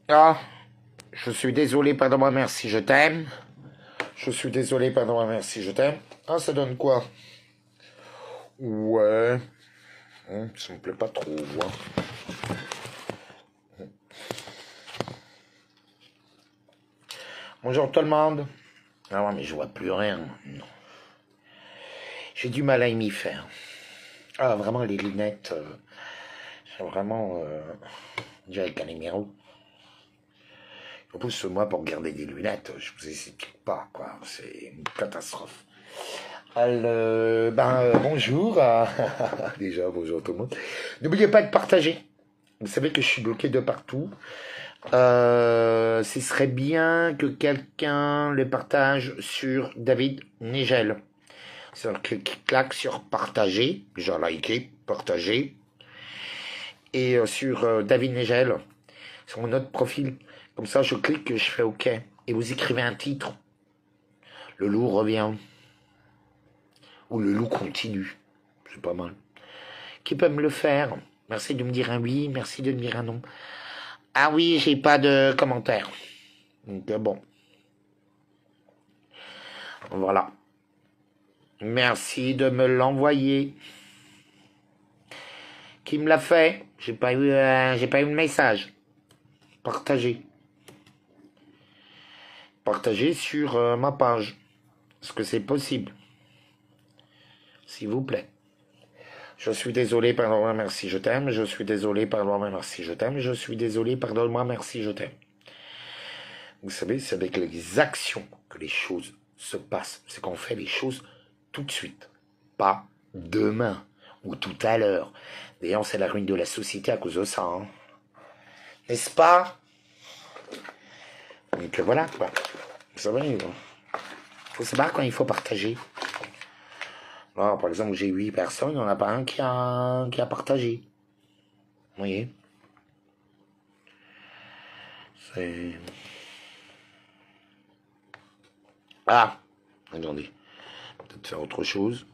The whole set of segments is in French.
Ah, je suis désolé, pardon-moi, merci, je t'aime. Je suis désolé, pardon-moi, merci, je t'aime. Ah, ça donne quoi? Ouais. Ça me plaît pas trop, hein. Bonjour tout le monde. Ah ouais, mais je vois plus rien. Non. J'ai du mal à m'y faire. Ah, vraiment, les lunettes, c'est vraiment... on dirait Calimero. En plus, moi, pour garder des lunettes, je vous explique pas, quoi. C'est une catastrophe. Alors, bonjour. Déjà, bonjour tout le monde. N'oubliez pas de partager. Vous savez que je suis bloqué de partout. Ce serait bien que quelqu'un le partage sur David Nigel. C'est-à-dire que claque sur partager, genre liker, partager. Et sur David Nigel, sur mon autre profil. Comme ça, je clique, je fais OK. Et vous écrivez un titre. Le loup revient. Ou le loup continue. C'est pas mal. Qui peut me le faire? Merci de me dire un oui, merci de me dire un non. Ah oui, j'ai pas de commentaire. Donc bon. Voilà. Merci de me l'envoyer. Qui me l'a fait? J'ai pas eu le message. Partagez. Partagez sur ma page. Est-ce que c'est possible? S'il vous plaît. Je suis désolé, pardon-moi, merci, je t'aime. Je suis désolé, pardon-moi, merci, je t'aime. Je suis désolé, pardonne-moi, merci, je t'aime. Vous savez, c'est avec les actions que les choses se passent. C'est qu'on fait les choses tout de suite. Pas demain ou tout à l'heure. D'ailleurs, c'est la ruine de la société à cause de ça. Hein. N'est-ce pas? Donc voilà, quoi. Vous savez, il faut savoir quand il faut partager. Là, par exemple, j'ai 8 personnes, il n'y en a pas un qui a partagé. Vous voyez? C'est... Ah! Attendez. Peut-être faire autre chose.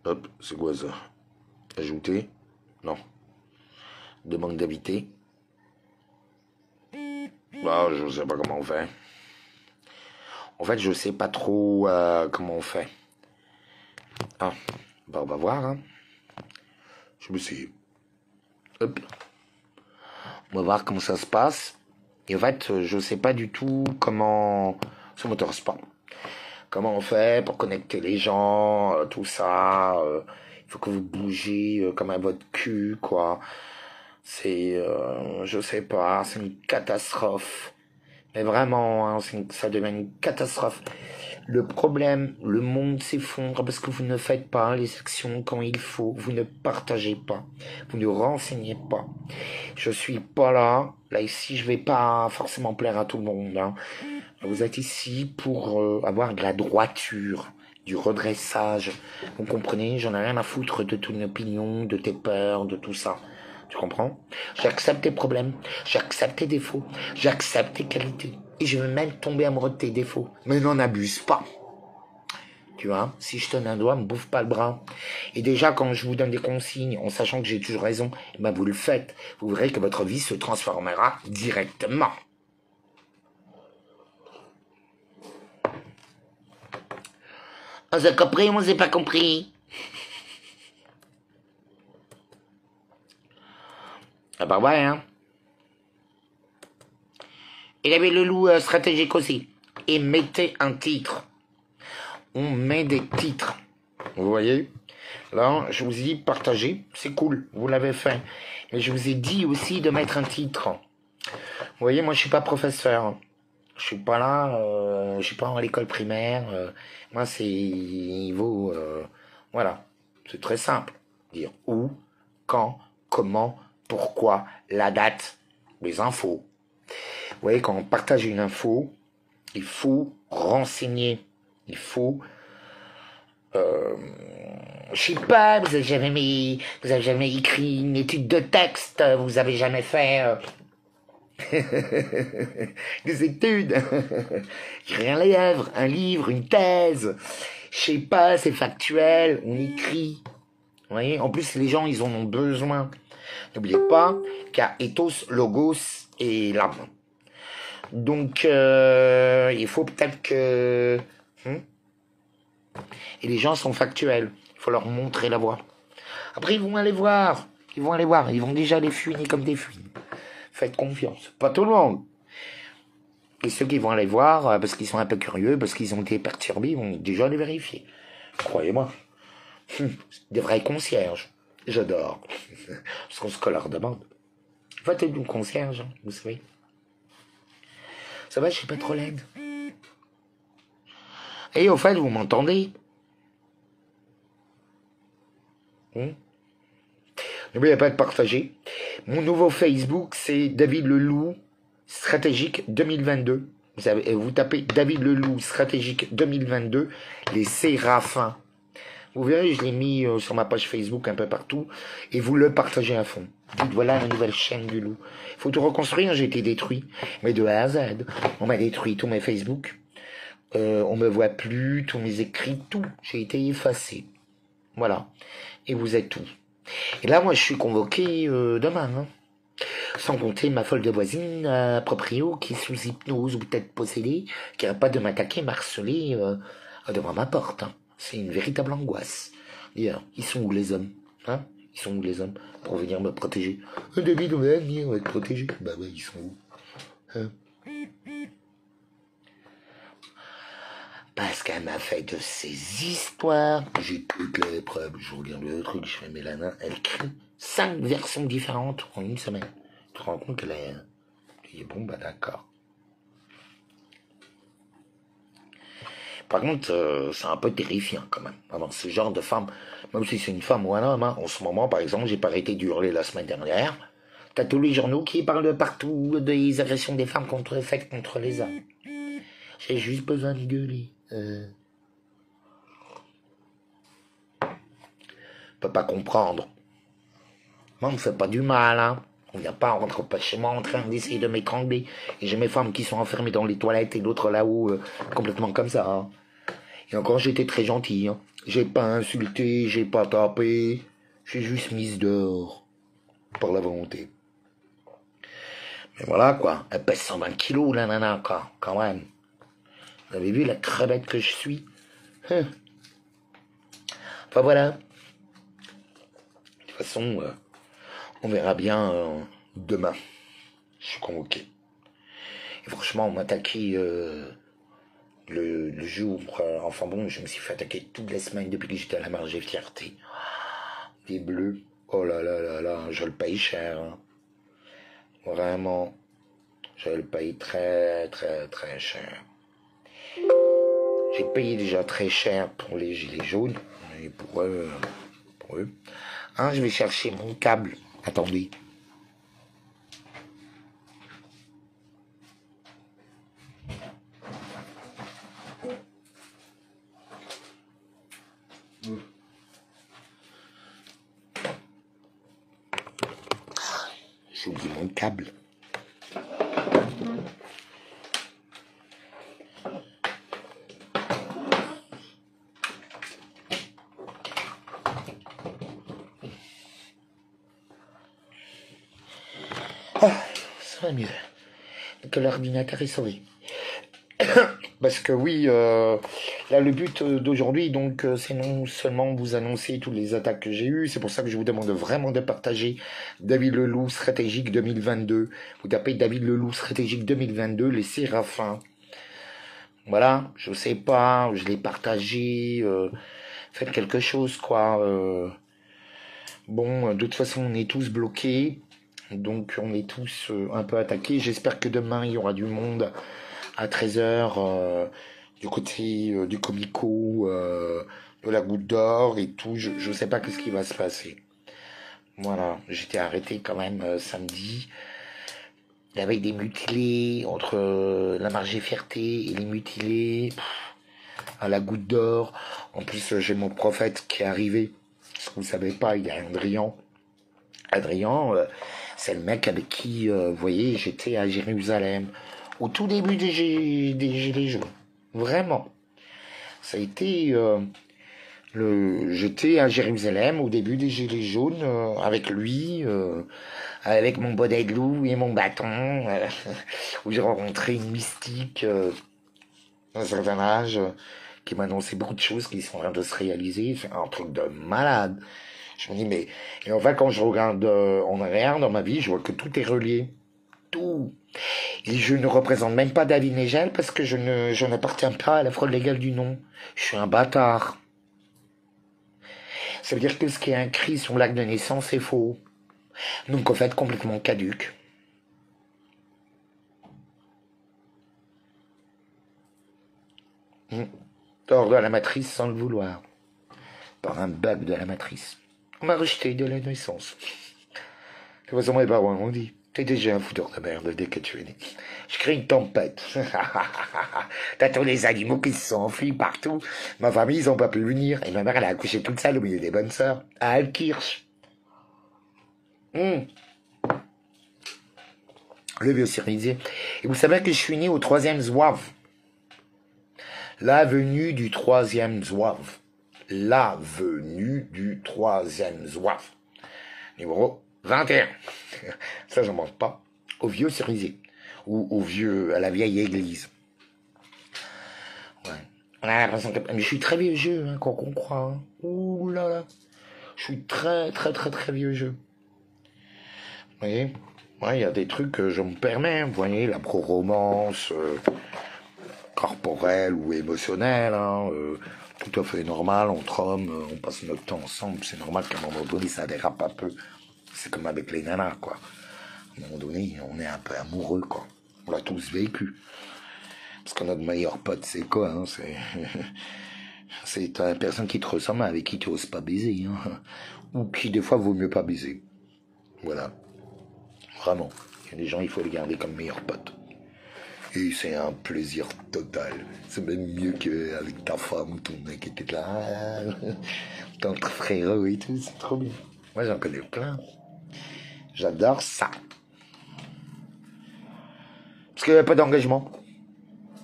Hop, c'est quoi ça? Ajouter? Non. Demande d'inviter. Ah, je sais pas comment on fait. En fait, je sais pas trop comment on fait. Ah, bah on va voir. Hein. Je me suis... Hop. On va voir comment ça se passe. Et en fait, je sais pas du tout comment... Ce moteur sport. Comment on fait pour connecter les gens, tout ça. Il faut que vous bougez comme un votre cul, quoi. C'est... je sais pas, c'est une catastrophe. Mais vraiment, hein, ça devient une catastrophe. Le problème, le monde s'effondre parce que vous ne faites pas les actions quand il faut. Vous ne partagez pas. Vous ne renseignez pas. Je suis pas là. Là, ici, je vais pas forcément plaire à tout le monde. Hein. Vous êtes ici pour avoir de la droiture, du redressage. Vous comprenez? J'en ai rien à foutre de ton opinion, de tes peurs, de tout ça. Tu comprends? J'accepte tes problèmes, j'accepte tes défauts, j'accepte tes qualités. Et je veux même tomber amoureux de tes défauts. Mais n'en abuse pas. Tu vois, si je te donne un doigt, me bouffe pas le bras. Et déjà, quand je vous donne des consignes, en sachant que j'ai toujours raison, ben vous le faites. Vous verrez que votre vie se transformera directement. On s'est compris, on s'est pas compris. Ah bah ouais, hein. Il avait le loup stratégique aussi. Et mettez un titre. On met des titres. Vous voyez? Là, je vous ai dit partager, c'est cool, vous l'avez fait. Mais je vous ai dit aussi de mettre un titre. Vous voyez, moi je suis pas professeur. Je suis pas là, je suis pas à l'école primaire. Moi c'est niveau, voilà, c'est très simple. Dire où, quand, comment, pourquoi, la date, les infos. Vous voyez, quand on partage une info, il faut renseigner, il faut je sais pas, vous avez jamais écrit une étude de texte, vous avez jamais fait des études, rien à lèvres, un livre, une thèse, je sais pas, c'est factuel, on écrit. Vous voyez, en plus les gens ils en ont besoin. N'oubliez pas qu'il y a ethos, logos et l'âme. Donc, il faut peut-être que... Et les gens sont factuels. Il faut leur montrer la voie. Après, ils vont aller voir. Ils vont aller voir. Ils vont déjà les fuiner comme des fuines. Faites confiance. Pas tout le monde. Et ceux qui vont aller voir, parce qu'ils sont un peu curieux, parce qu'ils ont été perturbés, ils vont déjà les vérifier. Croyez-moi. Des vrais concierges. J'adore. Parce qu'on se leur demande. Faites du concierge, vous savez. Ça va, je suis pas trop laide. Et au fait, vous m'entendez? N'oubliez pas de partager. Mon nouveau Facebook, c'est David Leloup Stratégique 2022. Vous tapez David Leloup Stratégique 2022, les Séraphins. Vous verrez, je l'ai mis sur ma page Facebook un peu partout. Et vous le partagez à fond. Dites, voilà la nouvelle chaîne du loup. Il faut tout reconstruire, j'ai été détruit. Mais de A à Z. On m'a détruit tous mes Facebook. On me voit plus, tous mes écrits, tout. J'ai été effacé. Voilà. Et vous êtes tout. Et là, moi, je suis convoqué demain. Hein. Sans compter ma folle de voisine, proprio, qui est sous hypnose ou peut-être possédée, qui n'a pas de m'attaquer, m'harceler devant ma porte. Hein. C'est une véritable angoisse. D'ailleurs, ils sont où les hommes? Hein? Ils sont où les hommes pour venir me protéger? David, on va venir, on va te protéger. Bah ouais, ils sont où? Hein? Parce qu'elle m'a fait de ces histoires. J'ai toutes les preuves. Je regarde le truc, je fais mes lanins. Elle crée 5 versions différentes en une semaine. Tu te rends compte qu'elle est... Je dis, bon, bah d'accord. Par contre, c'est un peu terrifiant quand même. Avoir ce genre de femme, même si c'est une femme ou un homme, hein. En ce moment, par exemple, j'ai pas arrêté d'hurler la semaine dernière. T'as tous les journaux qui parlent de partout des agressions des femmes faites contre les hommes. J'ai juste besoin de gueuler. Peut pas comprendre. Moi, on me fait pas du mal, hein. On vient pas, on rentre pas chez moi en train d'essayer de m'étrangler. Et j'ai mes femmes qui sont enfermées dans les toilettes et l'autre là-haut, complètement comme ça. Hein. Et encore, j'étais très gentil. Hein. J'ai pas insulté, j'ai pas tapé. J'ai juste mise dehors. Par la volonté. Mais voilà, quoi. Elle pèse 120 kilos, la nana, quoi. Quand même. Vous avez vu la crevette que je suis? Enfin, voilà. De toute façon, on verra bien demain. Je suis convoqué. Et franchement, on m'a attaqué le jour. Enfin bon, je me suis fait attaquer toutes les semaines depuis que j'étais à la marge des fiertés. Des bleus. Oh là là là là, je le paye cher. Hein. Vraiment. Je le paye très très très cher. J'ai payé déjà très cher pour les gilets jaunes. Et pour eux. Hein, je vais chercher mon câble. Attendez. J'ai oublié mon câble. Ça va mieux. Que l'ordinateur est sauvé. Parce que oui, là le but d'aujourd'hui, donc, c'est non seulement vous annoncer toutes les attaques que j'ai eues, c'est pour ça que je vous demande vraiment de partager David Leloup Stratégique 2022. Vous tapez David Leloup Stratégique 2022, les Séraphins. Voilà, je sais pas, je l'ai partagé, faites quelque chose, quoi. Bon, de toute façon, on est tous bloqués, donc on est tous un peu attaqués. J'espère que demain, il y aura du monde à 13h, du côté du Comico, de la Goutte d'Or et tout. Je sais pas ce qui va se passer. Voilà, j'étais arrêté quand même samedi. Avec des mutilés, entre la marge des fiertés et les mutilés, à la Goutte d'Or. En plus, j'ai mon prophète qui est arrivé. Ce que vous savez pas, il y a Adrien. Adrien, c'est le mec avec qui, vous voyez, j'étais à Jérusalem. Au tout début des Gilets jaunes. Vraiment. Ça a été J'étais à Jérusalem au début des Gilets jaunes avec lui, avec mon bonnet de loup et mon bâton, où j'ai rencontré une mystique d'un certain âge qui m'a annoncé beaucoup de choses qui sont en train de se réaliser. C'est un truc de malade. Je me dis, mais... Et en fait, quand je regarde en arrière dans ma vie, je vois que tout est relié. Tout. Et je ne représente même pas David Négel parce que je n'appartiens pas à la fraude légale du nom. Je suis un bâtard. Ça veut dire que ce qui est inscrit sur l'acte de naissance est faux. Donc en fait, complètement caduque. Hors de la matrice sans le vouloir. Par un bug de la matrice. On m'a rejeté de la naissance. De toute façon, mes parents ont dit, t'es déjà un fouteur de merde dès que tu es né. Je crée une tempête. T'as tous les animaux qui se sont enfuis partout. Ma famille, ils ont pas pu venir. Et ma mère, elle a accouché toute seule au milieu des bonnes sœurs. À Altkirch. Le vieux Cyrisé. Et vous savez que je suis né au 3e Zouave. L'avenue du 3e Zouave. L'avenue du 3e Zouave. Numéro 21. Ça, j'en manque pas. Au vieux Cerisé. Ou à la vieille église. Ouais. On a l'impression que... Mais je suis très vieux jeu, hein, quand on croit. Hein. Ouh là là. Je suis très vieux jeu. Vous voyez? Ouais, il y a des trucs que je me permets. Vous voyez, la pro-romance corporelle ou émotionnelle, hein, tout à fait normal entre hommes, on passe notre temps ensemble, c'est normal qu'à un moment donné ça dérape un peu. C'est comme avec les nanas, quoi. À un moment donné, on est un peu amoureux, quoi. On l'a tous vécu. Parce que notre meilleur pote, c'est quoi, hein, c'est une personne qui te ressemble, avec qui tu oses pas baiser, hein. Ou qui, des fois, vaut mieux pas baiser. Voilà. Vraiment. Il y a des gens, il faut les garder comme meilleurs potes. Et c'est un plaisir total. C'est même mieux qu'avec ta femme ou ton mec qui était là. Ton frérot et tout, c'est trop bien. Moi, j'en connais plein. J'adore ça. Parce qu'il n'y a pas d'engagement.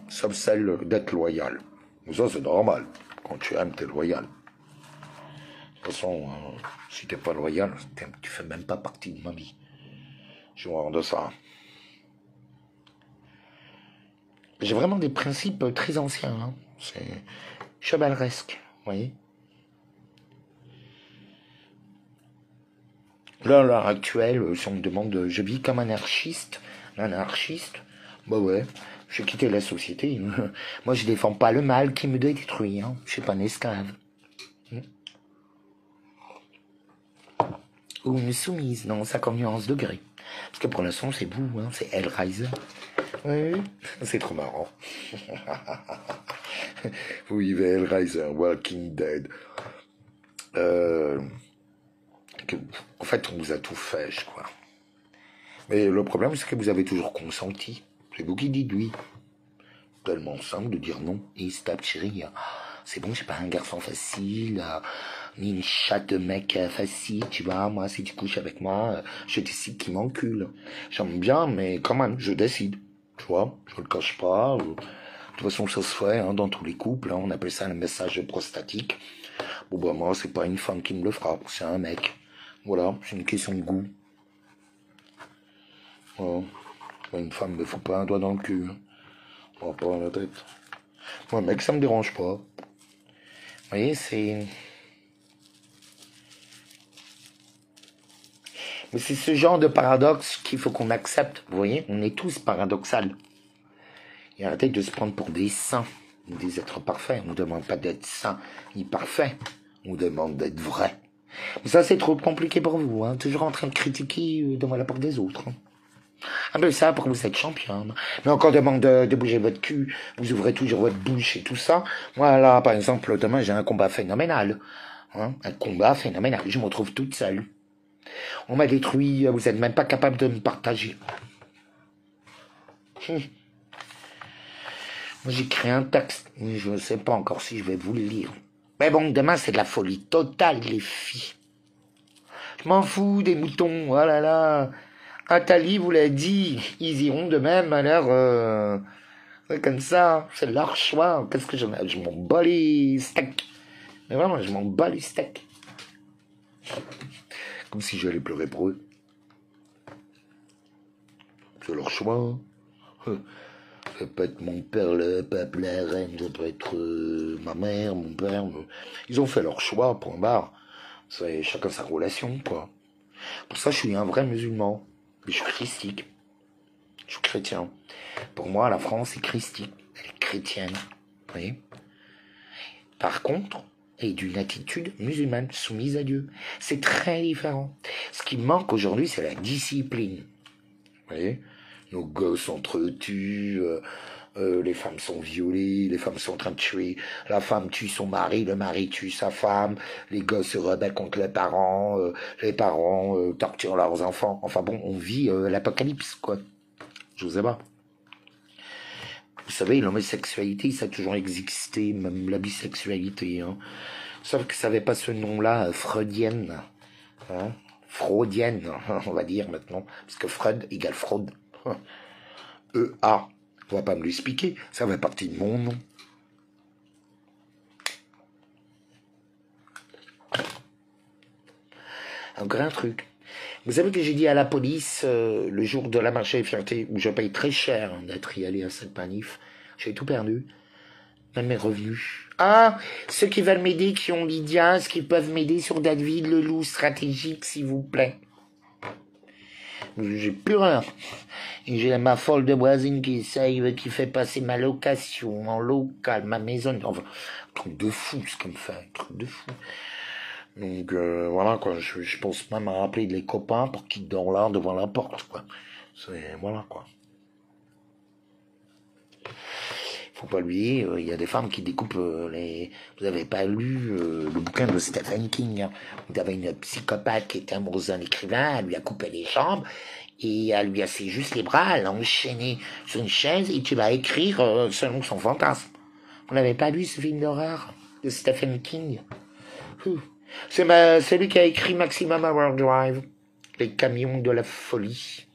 Sauf celle d'être loyal. Mais ça, c'est normal. Quand tu aimes, t'es loyal. De toute façon, si t'es pas loyal, tu fais même pas partie de ma vie. Je vois de ça. J'ai vraiment des principes très anciens. Hein. C'est chevaleresque, vous voyez. Là, à l'heure actuelle, si on me demande, je vis comme anarchiste, bah ouais, j'ai quitté la société. Moi, je défends pas le mal qui me détruit. Hein. Je suis pas un esclave. Ou une soumise dans 50 nuances degrés. Parce que pour l'instant, c'est vous, hein, c'est Hellraiser. Oui, c'est trop marrant. Oui, Hellraiser, Walking Dead. En fait, on vous a tout fait, je crois. Mais le problème, c'est que vous avez toujours consenti. C'est vous qui dites oui. Tellement simple de dire non. Et stop, chérie. C'est bon, j'ai pas un garçon facile, ni une chatte de mec facile, tu vois. Moi, si tu couches avec moi, je décide qui m'encule. J'aime bien, mais quand même, je décide. Tu vois, je le cache pas. De toute façon, ça se fait hein, dans tous les couples. Hein, on appelle ça le message prostatique. Bon, bah, moi, c'est pas une femme qui me le fera, c'est un mec. Voilà, c'est une question de goût. Voilà. Une femme ne fout pas un doigt dans le cul. On va pas dans la tête. Moi, mec, ça me dérange pas. Vous voyez, c'est... Mais c'est ce genre de paradoxe qu'il faut qu'on accepte. Vous voyez, on est tous paradoxal. Et arrêtez de se prendre pour des saints, des êtres parfaits. On ne demande pas d'être saint ni parfait. On demande d'être vrai. Mais ça, c'est trop compliqué pour vous. Hein. Toujours en train de critiquer devant la porte des autres. Hein. Ah ben ça, pour vous êtes champion. Mais encore demande de bouger votre cul, vous ouvrez toujours votre bouche et tout ça. Moi là, par exemple, demain j'ai un combat phénoménal. Hein, un combat phénoménal. Je me retrouve toute seule. On m'a détruit, vous n'êtes même pas capable de me partager. Moi j'ai créé un texte, mais je ne sais pas encore si je vais vous le lire. Mais bon, demain c'est de la folie totale, les filles. Je m'en fous des moutons, oh là là. Atali vous l'a dit, ils iront de même, comme ça, c'est leur choix. Qu'est-ce que je m'en bats les steaks. Mais vraiment, je m'en bats les steaks. Comme si j'allais pleurer pour eux. C'est leur choix. Hein. Ça peut être mon père, le pape, la reine, ça peut être ma mère, mon père. Ils ont fait leur choix, point barre. C'est chacun sa relation, quoi. Pour ça, je suis un vrai musulman. Mais je suis christique. Je suis chrétien. Pour moi, la France est christique. Elle est chrétienne. Vous voyez? Par contre, elle est d'une attitude musulmane, soumise à Dieu. C'est très différent. Ce qui manque aujourd'hui, c'est la discipline. Vous voyez? Nos gosses s'entretuent, les femmes sont violées, les femmes sont en train de tuer, la femme tue son mari, le mari tue sa femme, les gosses se rebellent contre les parents torturent leurs enfants. Enfin bon, on vit l'apocalypse, quoi. Je sais pas. Vous savez, l'homosexualité, ça a toujours existé, même la bisexualité. Hein. Sauf que ça n'avait pas ce nom-là, freudienne. Hein. Freudienne, on va dire maintenant. Parce que Freud égale fraude. E-A. On va pas me l'expliquer. Ça fait partie de mon nom. Encore un truc. Vous savez que j'ai dit à la police, le jour de la marche des fiertés, où je paye très cher d'être y allé à cette manif, j'ai tout perdu. Même mes revenus. Ah, ceux qui veulent m'aider, qui ont Lydia, est-ce qu'ils peuvent m'aider sur David, le loup stratégique, s'il vous plaît? J'ai plus rien. Et j'ai ma folle de voisine qui essaye, qui fait passer ma location en local, ma maison. Enfin, truc de fou, ce qu'elle me fait, truc de fou. Donc voilà quoi, je pense même à rappeler les copains pour qu'ils dorment là devant la porte quoi. C'est voilà quoi. Faut pas oublier, il y a des femmes qui découpent les. Vous avez pas lu le bouquin de Stephen King. Hein. Vous avez une psychopathe qui était amoureuse d'un écrivain, elle lui a coupé les jambes et elle lui a fait juste les bras, elle l'a enchaîné sur une chaise et tu vas écrire selon son fantasme. Vous n'avez pas lu ce film d'horreur de Stephen King? C'est lui qui a écrit Maximum Overdrive, les camions de la folie,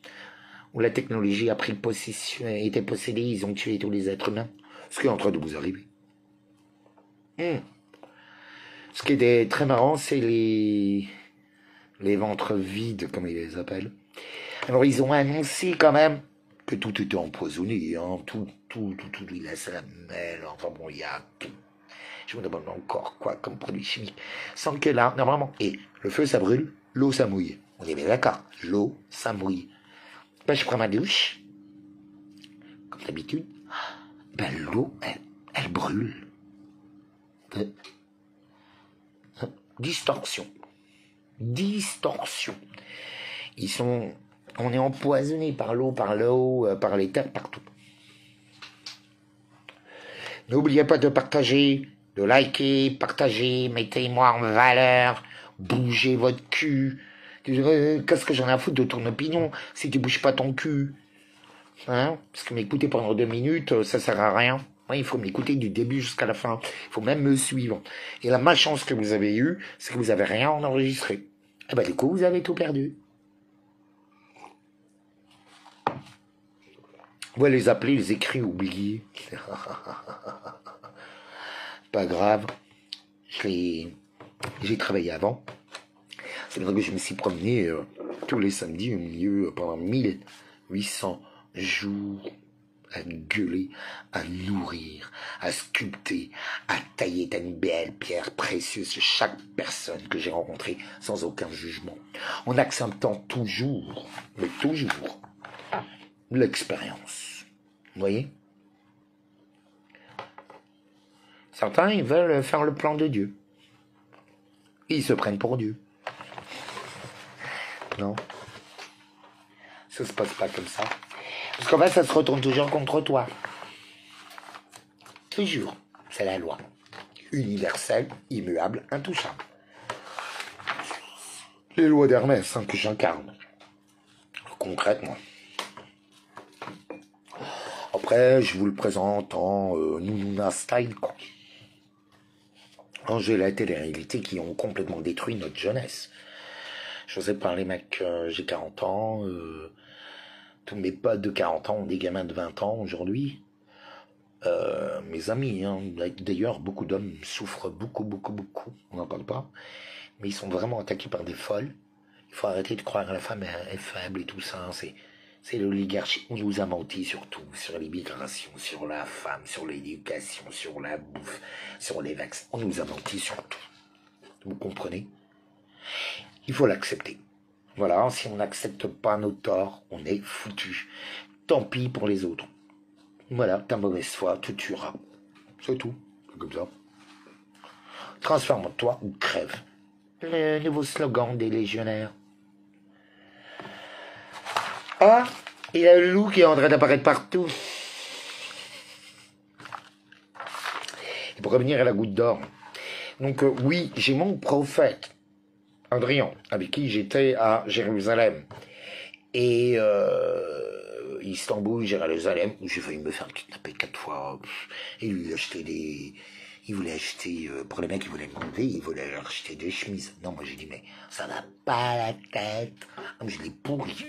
où la technologie a pris possession, était possédée, ils ont tué tous les êtres humains. Ce qui est en train de vous arriver. Ce qui était très marrant, c'est les ventres vides, comme ils les appellent. Alors ils ont annoncé quand même que tout était empoisonné, hein, tout, il laisse la mêle, enfin bon, il y a tout. Je me demande encore quoi comme produit chimique. Sans que là, normalement, et le feu ça brûle, l'eau ça mouille. On est bien d'accord, l'eau ça mouille. Ben, je prends ma douche, comme d'habitude, ben l'eau, elle brûle. Distorsion. On est empoisonné par l'eau, par les terres, partout. N'oubliez pas de partager, de liker, partager, mettez-moi en valeur, bougez votre cul. Qu'est-ce que j'en ai à foutre de ton opinion si tu bouges pas ton cul? Hein? Parce que m'écouter pendant 2 minutes, ça sert à rien. Ouais, il faut m'écouter du début jusqu'à la fin. Il faut même me suivre. Et la malchance que vous avez eue, c'est que vous avez rien enregistré. Et ben du coup, vous avez tout perdu. On va les appeler les écrits oubliés. Pas grave. J'ai travaillé avant. C'est vrai que je me suis promené tous les samedis au milieu pendant 1800 jours à gueuler, à nourrir, à sculpter, à tailler une belle pierre précieuse sur chaque personne que j'ai rencontrée sans aucun jugement, en acceptant toujours, mais toujours, l'expérience. Vous voyez? Certains, ils veulent faire le plan de Dieu. Ils se prennent pour Dieu. Non. Ça se passe pas comme ça. Parce qu'en fait, ça se retourne toujours contre toi. Toujours. C'est la loi. Universelle, immuable, intouchable. Les lois d'Hermès que j'incarne. Concrètement. Après, je vous le présente en Nounouna style, quoi. Angela et télé-réalités qui ont complètement détruit notre jeunesse. Je vous ai parlé, mec, j'ai 40 ans. Tous mes potes de 40 ans ont des gamins de 20 ans aujourd'hui. mes amis, hein. D'ailleurs, beaucoup d'hommes souffrent beaucoup, on n'en parle pas, mais ils sont vraiment attaqués par des folles. Il faut arrêter de croire que la femme est faible et tout ça, c'est l'oligarchie. On nous a menti sur tout, sur l'immigration, sur la femme, sur l'éducation, sur la bouffe, sur les vaccins. On nous a menti sur tout. Vous comprenez? Il faut l'accepter. Voilà, si on n'accepte pas nos torts, on est foutu. Tant pis pour les autres. Voilà, ta mauvaise foi te tuera. C'est tout. C'est comme ça. Transforme-toi ou crève. Le nouveau slogan des légionnaires. Ah, il y a le loup qui est en train d'apparaître partout. Et pour revenir à la goutte d'or. Donc oui, j'ai mon prophète, Adrien, avec qui j'étais à Jérusalem. Et Istanbul, Jérusalem, où j'ai failli me faire kidnapper 4 fois. Et lui, il voulait acheter, pour les mecs, il voulait m'enlever, il voulait acheter des chemises. Non, moi j'ai dit, mais ça n'a pas la tête. Ah, mais je l'ai pourri.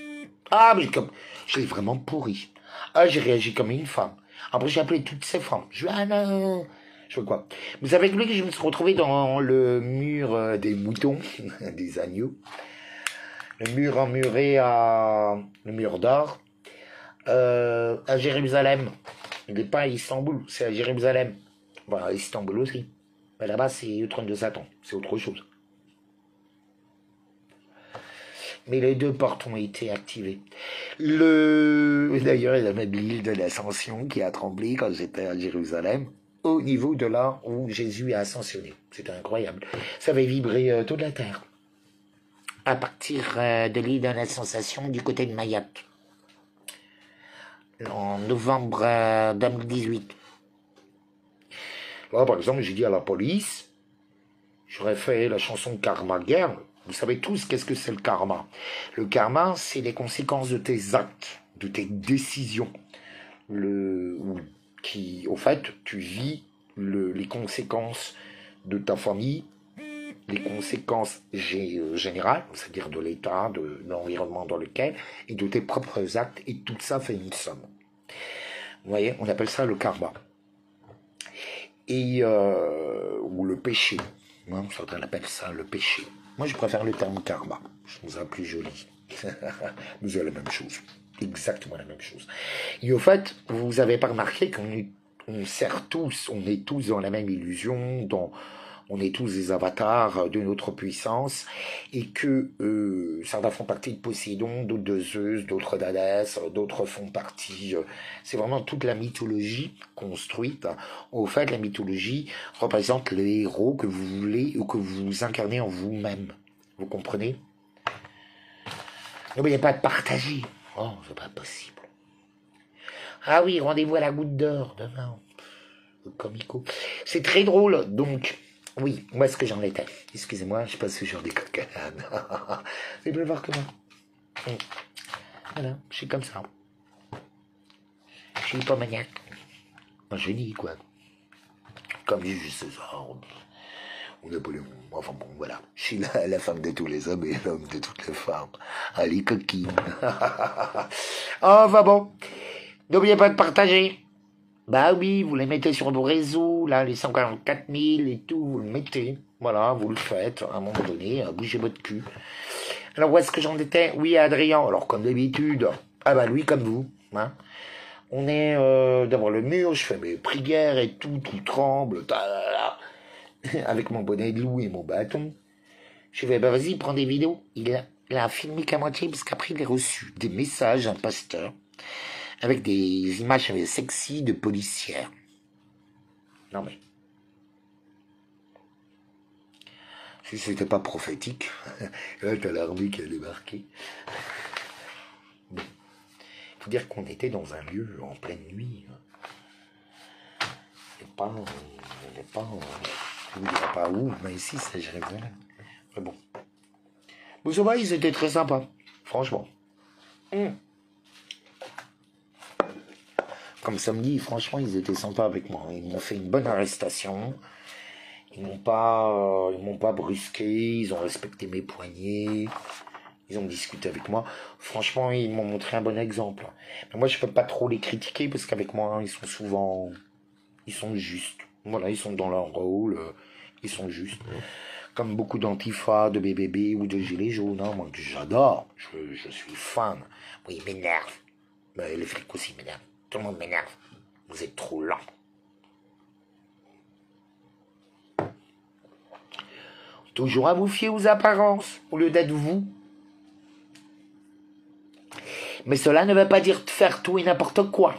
Ah, mais je l'ai vraiment pourri. Ah, j'ai réagi comme une femme. Après, j'ai appelé toutes ces femmes. Je lui ai dit, ah non, je veux quoi. Vous savez que je me suis retrouvé dans le mur des moutons, des agneaux. Le mur emmuré le mur d'or, à Jérusalem. Il n'est pas à Istanbul, c'est à Jérusalem. Voilà, Istanbul aussi. Mais là-bas, c'est le trône de Satan, c'est autre chose. Mais les 2 portes ont été activées. D'ailleurs, il y a même l'île de l'Ascension qui a tremblé quand j'étais à Jérusalem, au niveau de là où Jésus a ascensionné. C'était incroyable. Ça avait vibré toute la terre. À partir de l'île de l'Ascension du côté de Mayotte. En novembre 2018. Là, par exemple, j'ai dit à la police, j'aurais fait la chanson Karma Girl. Vous savez tous qu'est-ce que c'est le karma. Le karma, c'est les conséquences de tes actes, de tes décisions. Au fait, tu vis les conséquences de ta famille, les conséquences générales, c'est-à-dire de l'état, de l'environnement dans lequel, et de tes propres actes, et tout ça fait une somme. Vous voyez, on appelle ça le karma. Et, ou le péché. Hein, certains appellent ça le péché. Moi, je préfère le terme karma. Je trouve ça plus joli. Mais c'est la même chose. Exactement la même chose. Et au fait, vous avez pas remarqué qu'on sert tous, on est tous dans la même illusion, on est tous des avatars de notre puissance, et que certains font partie de Poséidon, d'autres de Zeus, d'autres d'Hadès, d'autres font partie... c'est vraiment toute la mythologie construite. Au fait, la mythologie représente les héros que vous voulez ou que vous incarnez en vous-même. Vous comprenez? N'oubliez pas de partager. Oh, c'est pas possible. Ah oui, rendez-vous à la goutte d'or demain. Comico. C'est très drôle, donc... Oui, où est-ce que j'en étais? Excusez-moi, je passe sur des cocanes. C'est plus fort que moi. Voilà, je suis comme ça. Je suis pas maniaque. Un génie, quoi. Comme Jules César. Ou Napoléon. Enfin bon, voilà. Je suis la femme de tous les hommes et l'homme de toutes les femmes. Allez, coquine. Enfin bon. N'oubliez pas de partager. Bah oui, vous les mettez sur vos réseaux, là, les 144 000 et tout, vous le mettez. Voilà, vous le faites, à un moment donné, bougez votre cul. Alors, où est-ce que j'en étais? Oui, Adrien, alors comme d'habitude. Ah bah lui, comme vous. Hein. On est devant le mur, je fais mes prières et tout tremble, avec mon bonnet de loup et mon bâton. Je fais, bah vas-y, prends des vidéos. Il a filmé qu'à moitié, parce qu'après, il a reçu des messages, un pasteur, avec des images sexy de policières. Non mais... si c'était pas prophétique, là t'as l'armée qui a débarqué. Bon. Faut dire qu'on était dans un lieu en pleine nuit. On n'est pas... je vous dirai pas où, mais ici c'est Jérusalem. Mais bon. Vous savez, ils étaient très sympas. Franchement. Comme samedi, franchement, ils étaient sympas avec moi. Ils m'ont fait une bonne arrestation. Ils m'ont pas brusqué. Ils ont respecté mes poignets. Ils ont discuté avec moi. Franchement, ils m'ont montré un bon exemple. Mais moi, je peux pas trop les critiquer parce qu'avec moi, ils sont souvent Ils sont justes. Voilà, ils sont dans leur rôle. Ils sont justes. Comme beaucoup d'Antifa, de BBB ou de Gilets jaunes. Hein, moi, j'adore. Je suis fan. Oui, il m'énerve. Mais les flics aussi m'énervent. Tout le monde m'énerve. Vous êtes trop lents. Toujours à vous fier aux apparences, au lieu d'être vous. Mais cela ne veut pas dire de faire tout et n'importe quoi.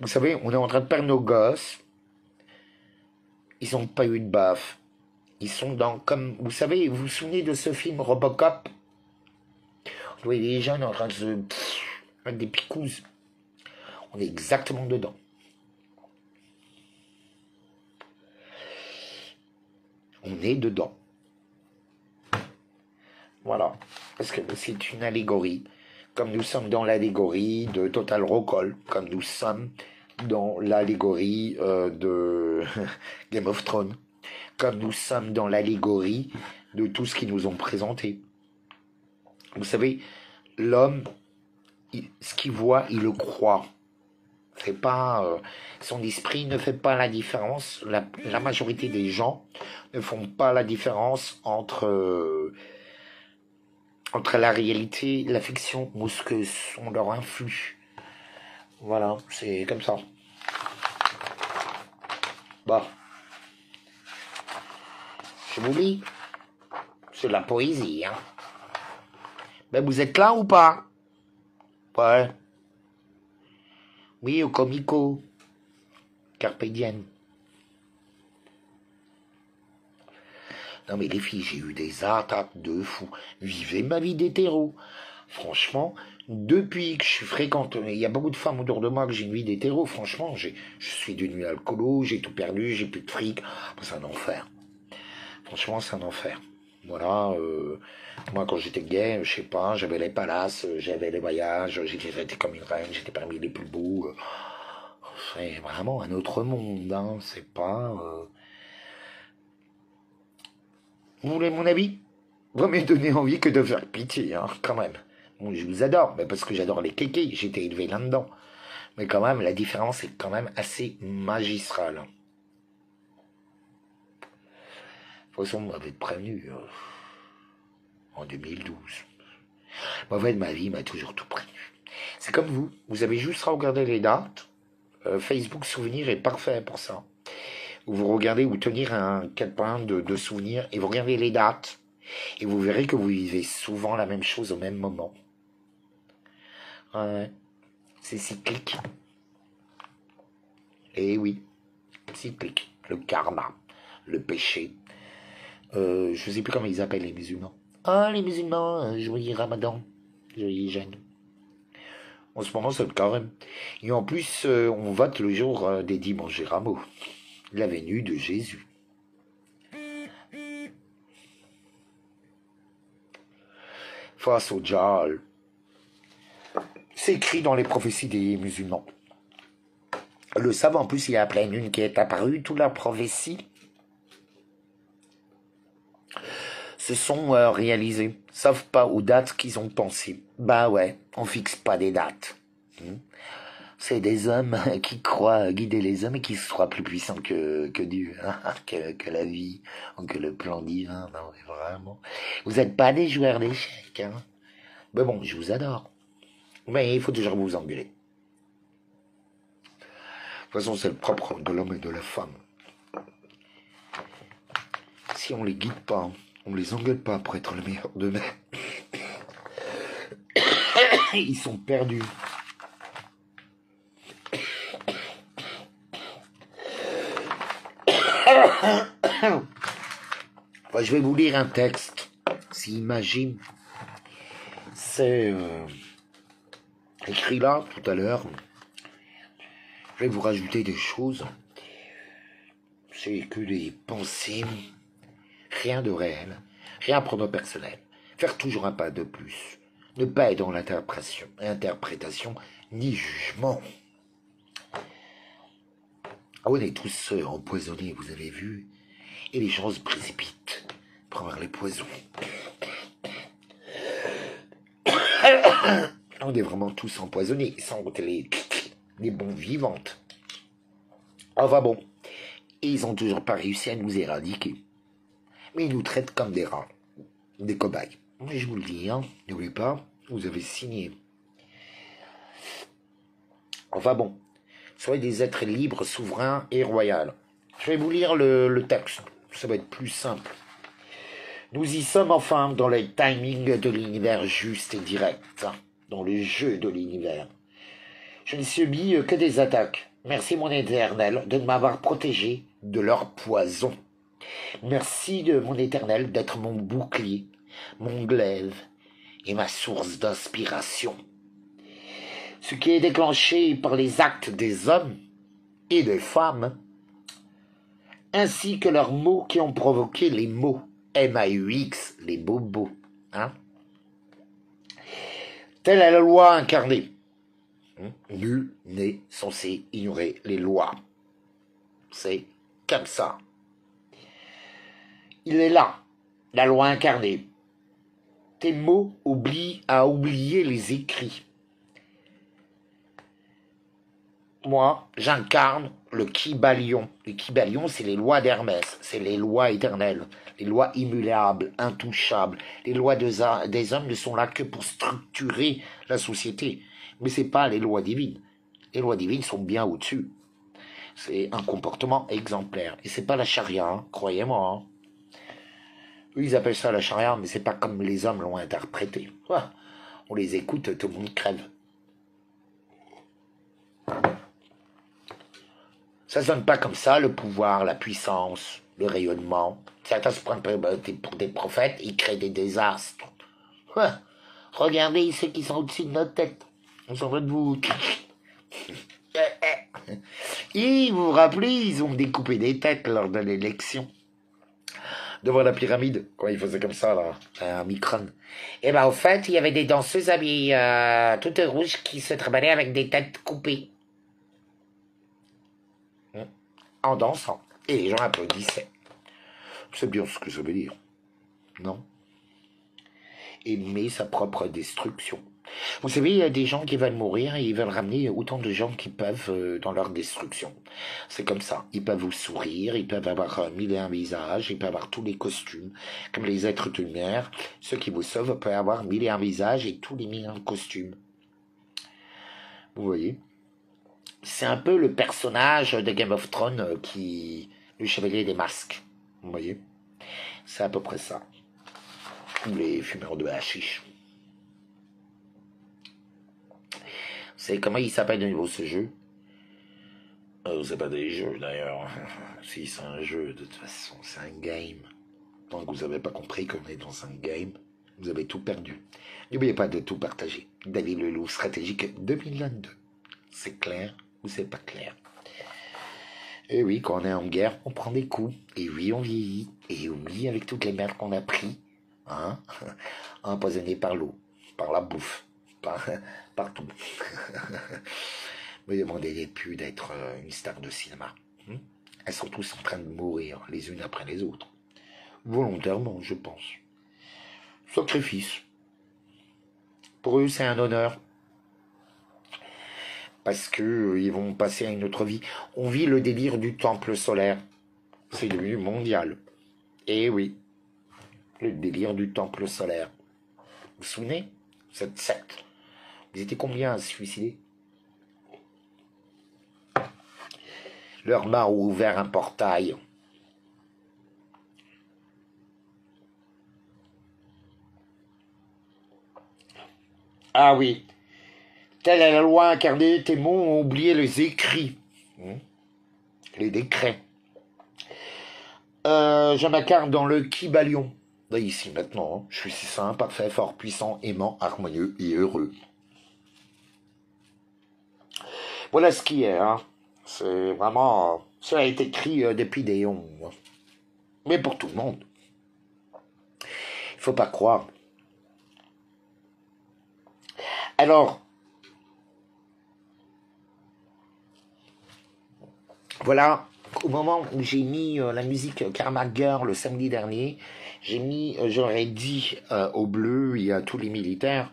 Vous savez, on est en train de perdre nos gosses. Ils n'ont pas eu de baffe. Ils sont dans, comme, vous savez, vous vous souvenez de ce film Robocop? Vous voyez les jeunes en train de se mettre des picouzes. On est exactement dedans. On est dedans. Voilà. Parce que c'est une allégorie. Comme nous sommes dans l'allégorie de Total Recall. Comme nous sommes dans l'allégorie de Game of Thrones. Comme nous sommes dans l'allégorie de tout ce qu'ils nous ont présenté. Vous savez, l'homme, ce qu'il voit, il le croit. C'est pas, son esprit ne fait pas la différence. La majorité des gens ne font pas la différence entre la réalité, la fiction ou ce que sont leur influx. Voilà, c'est comme ça. Bah, je vous lis. C'est de la poésie, hein. Ben, vous êtes là ou pas? Ouais. Oui, au comico. Carpe diem. Non mais les filles, j'ai eu des attaques de fou. Vivez ma vie d'hétéro. Franchement, depuis que je suis fréquente, il y a beaucoup de femmes autour de moi que j'ai une vie d'hétéro. Franchement, je suis devenu alcoolo, j'ai tout perdu, j'ai plus de fric. C'est un enfer. Franchement, c'est un enfer. Voilà, moi quand j'étais gay, je sais pas, j'avais les palaces, j'avais les voyages, j'étais traité comme une reine, j'étais parmi les plus beaux. C'est vraiment un autre monde, hein, c'est pas... Vous voulez mon avis? Vaut mieux donner envie que de faire pitié, hein, quand même. Bon, je vous adore, mais parce que j'adore les kékés, j'étais élevé là-dedans. Mais quand même, la différence est quand même assez magistrale. De toute façon, vous m'avez prévenu en 2012. En fait, ma vie m'a toujours tout prévenu. C'est comme vous avez juste à regarder les dates. Facebook Souvenirs est parfait pour ça. Vous regardez ou tenir un calepin de souvenirs et vous regardez les dates. Et vous verrez que vous vivez souvent la même chose au même moment. Ouais, c'est cyclique. Eh oui, cyclique. Le karma, le péché. Je ne sais plus comment ils appellent les musulmans. Ah, les musulmans, joyeux Ramadan, joyeux jeûne. En ce moment, c'est le carême. Et en plus, on vote le jour des dimanches Rameaux, la venue de Jésus. Face au Djal. C'est écrit dans les prophéties des musulmans. Le savant, en plus, il y a plein lune qui est apparue. Toute la prophétie se sont réalisées, sauf pas aux dates qu'ils ont pensées. Bah ouais, on fixe pas des dates. C'est des hommes qui croient guider les hommes et qui se croient plus puissants que Dieu, hein, que la vie, que le plan divin. Non, mais vraiment. Vous n'êtes pas des joueurs d'échecs, hein. Mais bon, je vous adore. Mais il faut toujours vous engueuler. De toute façon, c'est le propre de l'homme et de la femme. Si on les guide pas, on les engueule pas pour être le meilleur d'eux-mêmes, ils sont perdus. Enfin, je vais vous lire un texte. Si imagine, c'est écrit là tout à l'heure. Je vais vous rajouter des choses. C'est que des pensées, rien de réel, rien à prendre personnel. Faire toujours un pas de plus. Ne pas être dans l'interprétation ni jugement. Ah, on est tous empoisonnés, vous avez vu. Et les gens se précipitent pour avoir les poisons. On est vraiment tous empoisonnés, sans les bons vivantes. Enfin bon, et ils ont toujours pas réussi à nous éradiquer. Mais ils nous traitent comme des rats, des cobayes. Mais je vous le dis, hein, n'oubliez pas, vous avez signé. Enfin bon, soyez des êtres libres, souverains et royaux. Je vais vous lire le texte, ça va être plus simple. Nous y sommes enfin dans le timing de l'univers juste et direct, dans le jeu de l'univers. Je ne subis que des attaques. Merci mon éternel de m'avoir protégé de leur poison. Merci de mon éternel d'être mon bouclier, mon glaive et ma source d'inspiration. Ce qui est déclenché par les actes des hommes et des femmes, ainsi que leurs mots qui ont provoqué les mots M-A-U-X, les bobos. Hein? Telle est la loi incarnée. Nul n'est censé ignorer les lois. C'est comme ça. Il est là, la loi incarnée. Tes mots oublient à oublier les écrits. Moi, j'incarne le Kybalion. Le Kybalion, c'est les lois d'Hermès, c'est les lois éternelles, les lois immuables, intouchables. Les lois des hommes ne sont là que pour structurer la société. Mais ce n'est pas les lois divines. Les lois divines sont bien au-dessus. C'est un comportement exemplaire. Et c'est pas la charia, hein, croyez-moi. Hein. Eux, ils appellent ça la charia, mais c'est pas comme les hommes l'ont interprété. On les écoute, tout le monde crève. Ça ne sonne pas comme ça, le pouvoir, la puissance, le rayonnement. Certains se prennent pour des prophètes, ils créent des désastres. Regardez ceux qui sont au-dessus de notre tête. On s'en va de vous. Et vous vous rappelez, ils ont découpé des têtes lors de l'élection. Devant la pyramide, quand ils faisaient comme ça, là, à Micron. Et ben, au fait, il y avait des danseuses habillées toutes rouges qui se trimballaient avec des têtes coupées. En dansant. Et les gens applaudissaient. C'est bien ce que ça veut dire. Non? Aimer sa propre destruction. Vous savez, il y a des gens qui veulent mourir et ils veulent ramener autant de gens qu'ils peuvent dans leur destruction. C'est comme ça. Ils peuvent vous sourire, ils peuvent avoir 1001 visages, ils peuvent avoir tous les costumes. Comme les êtres de lumière, ceux qui vous sauvent peuvent avoir 1001 visages et tous les 1001 costumes. Vous voyez? C'est un peu le personnage de Game of Thrones le chevalier des masques. Vous voyez? C'est à peu près ça. Ou les fumeurs de hashish. C'est comment il s'appelle de nouveau ce jeu? C'est pas des jeux d'ailleurs. Si, c'est un jeu, de toute façon, c'est un game. Tant que vous n'avez pas compris qu'on est dans un game, vous avez tout perdu. N'oubliez pas de tout partager. David Leloup, stratégique 2022. C'est clair ou c'est pas clair? Et oui, quand on est en guerre, on prend des coups. Et oui, on vieillit. Et oui, avec toutes les merdes qu'on a pris, hein, empoisonnées par l'eau, par la bouffe, partout. Me demandez plus d'être une star de cinéma. Elles sont tous en train de mourir, les unes après les autres. Volontairement, je pense. Sacrifice. Pour eux, c'est un honneur. Parce que ils vont passer à une autre vie. On vit le délire du temple solaire. C'est devenu mondial. Et oui, le délire du temple solaire. Vous vous souvenez? Cette secte. Vous étiez combien à se suicider? Leur main a ouvert un portail. Ah oui. Telle est la loi incarnée, tes mots ont oublié les écrits. Les décrets. Je m'incarne dans le Kybalion. Là, ici, maintenant, je suis si sain, parfait, fort, puissant, aimant, harmonieux et heureux. Voilà ce qui est, hein. C'est vraiment... Ça a été écrit depuis des éons. Mais pour tout le monde. Il faut pas croire. Alors... Voilà, au moment où j'ai mis la musique Karma Girl le samedi dernier, j'aurais dit aux Bleus et à tous les militaires,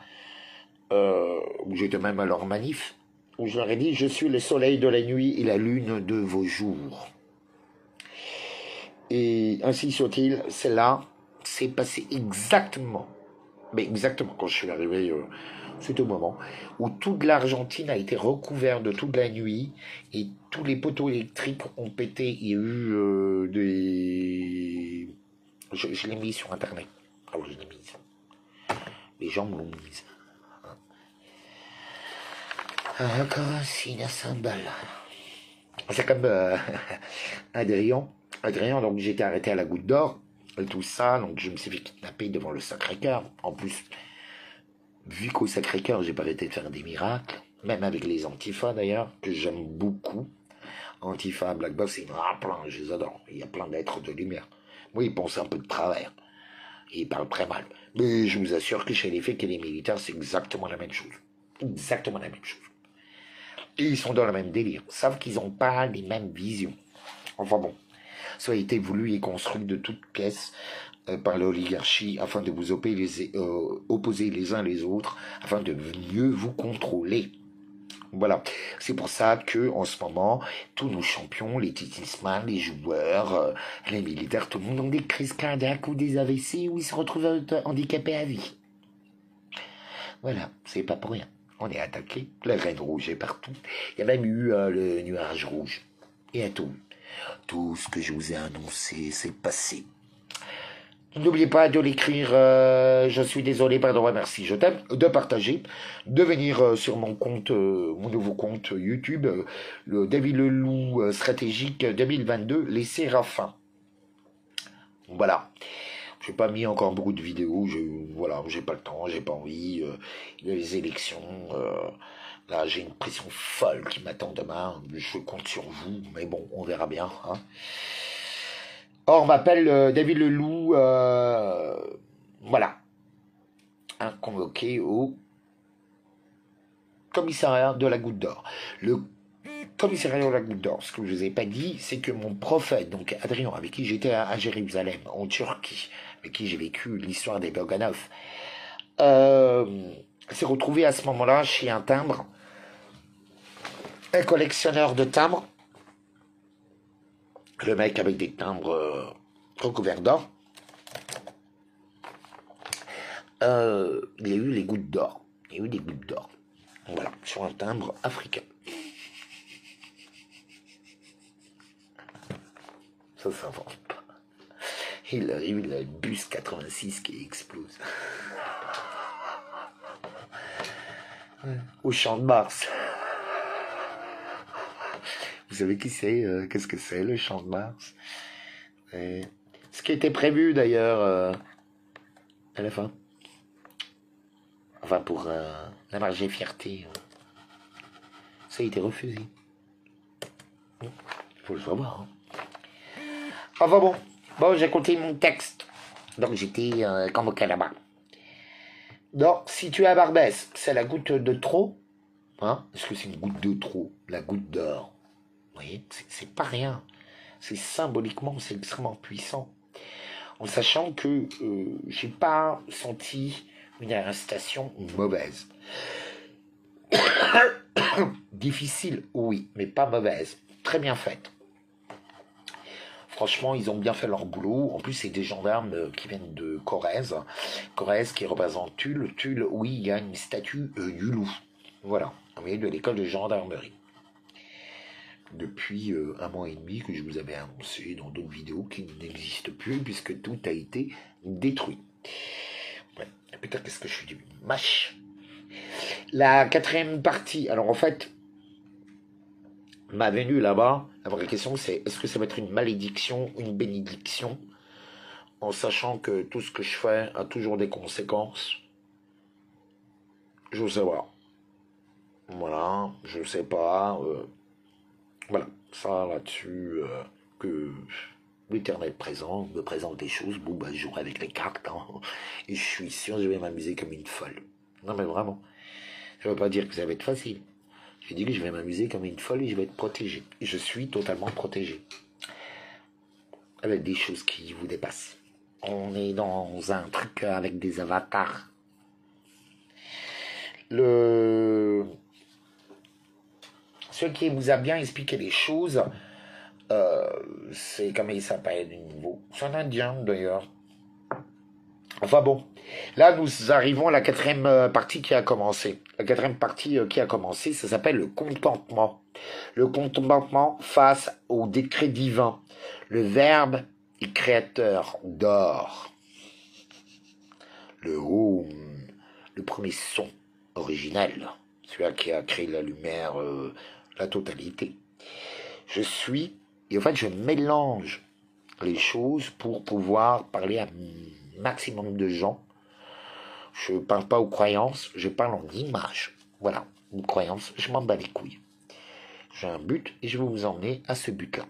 où j'étais même à leur manif, où je leur ai dit, je suis le soleil de la nuit et la lune de vos jours. Et ainsi soit-il, celle-là, c'est passé exactement, mais exactement quand je suis arrivé, c'est au moment où toute l'Argentine a été recouverte de toute la nuit et tous les poteaux électriques ont pété. Il y a eu des... Je l'ai mis sur Internet. Ah oui, je l'ai mise. Les gens me l'ont mise. Encore un signe à Saint-Bal. C'est comme Adrien. Adrien, donc j'étais arrêté à la Goutte d'Or et tout ça, donc je me suis fait kidnapper devant le Sacré-Cœur. En plus, vu qu'au Sacré-Cœur, j'ai pas arrêté de faire des miracles, même avec les Antifa d'ailleurs, que j'aime beaucoup. Antifa, Black Box, il y en a plein, je les adore. Il y a plein d'êtres de lumière. Moi, ils pensent un peu de travers. Ils parlent très mal. Mais je vous assure que chez les faits et les militaires, c'est exactement la même chose. Exactement la même chose. Et ils sont dans le même délire. Sauf qu'ils n'ont pas les mêmes visions. Enfin bon. Ça a été voulu et construit de toutes pièces par l'oligarchie afin de vous opposer les uns les autres, afin de mieux vous contrôler. Voilà, c'est pour ça que en ce moment, tous nos champions, les titisman, les joueurs, les militaires, tout le monde ont des crises cardiaques ou des AVC où ils se retrouvent handicapés à vie. Voilà, c'est pas pour rien. On est attaqué, la graine rouge est partout. Il y a même eu le nuage rouge. Et à tout. Tout ce que je vous ai annoncé, c'est passé. N'oubliez pas de l'écrire, je suis désolé, pardon, merci, je t'aime, de partager, de venir sur mon compte, mon nouveau compte YouTube, le David Leloup stratégique 2022, les Séraphins. Voilà. J'ai pas mis encore beaucoup de vidéos, voilà, j'ai pas le temps, j'ai pas envie, il y a les élections, là j'ai une pression folle qui m'attend demain, je compte sur vous, mais bon, on verra bien, hein. Or, on m'appelle David Leloup, voilà, convoqué au commissariat de la Goutte d'Or. Le commissariat de la Goutte d'Or, ce que je ne vous ai pas dit, c'est que mon prophète, donc Adrien, avec qui j'étais à Jérusalem, en Turquie, avec qui j'ai vécu l'histoire des Bogdanov, s'est retrouvé à ce moment-là chez un timbre, un collectionneur de timbres, le mec avec des timbres recouverts d'or. Il y a eu les gouttes d'or. Il y a eu des gouttes d'or. Voilà, sur un timbre africain. Ça s'invente pas. Il a eu le bus 86 qui explose. Au Champ de Mars. Vous savez qui c'est? Qu'est-ce que c'est, le Champ de Mars? Ce qui était prévu, d'ailleurs, à la fin. Enfin, pour la marge des fiertés. Ça a été refusé. Il faut le savoir. Hein. Enfin bon. Bon, j'ai compté mon texte. Donc, j'étais convoqué là-bas. Donc, si tu es à Barbès, c'est la goutte de trop. Hein? Est-ce que c'est une goutte de trop? La goutte d'or. Vous voyez, c'est pas rien. C'est symboliquement, c'est extrêmement puissant. En sachant que j'ai pas senti une arrestation mauvaise. Difficile, oui, mais pas mauvaise. Très bien faite. Franchement, ils ont bien fait leur boulot. En plus, c'est des gendarmes qui viennent de Corrèze. Corrèze qui représente Tulle. Tulle, oui, il y a une statue du loup. Voilà, au milieu de l'école de gendarmerie. Depuis 1 mois et demi que je vous avais annoncé dans d'autres vidéos qui n'existent plus puisque tout a été détruit. Ouais. Putain, qu'est-ce que je suis du mâche. La 4e partie, alors en fait, ma venue là-bas, la vraie question c'est est-ce que ça va être une malédiction, une bénédiction, en sachant que tout ce que je fais a toujours des conséquences. Je veux savoir. Voilà, je sais pas. Voilà, ça là-dessus, que l'éternel présent me présente des choses. Bon, bah, je jouerai avec les cartes, hein, et je suis sûr que je vais m'amuser comme une folle. Non, mais vraiment. Je ne veux pas dire que ça va être facile. Je dis que je vais m'amuser comme une folle et je vais être protégé. Et je suis totalement protégé. Avec des choses qui vous dépassent. On est dans un truc avec des avatars. Ce qui vous a bien expliqué les choses, c'est comment il s'appelle de nouveau. C'est un Indien d'ailleurs. Enfin bon, là nous arrivons à la quatrième partie qui a commencé. La quatrième partie qui a commencé, ça s'appelle le contentement. Le contentement face au décret divin. Le Verbe est créateur d'or. Le Om, le premier son originel, celui qui a créé la lumière, la totalité. Je suis, et en fait je mélange les choses pour pouvoir parler à un maximum de gens. Je ne parle pas aux croyances, je parle en images. Voilà, une croyance, je m'en bats les couilles. J'ai un but et je vais vous emmener à ce but-là.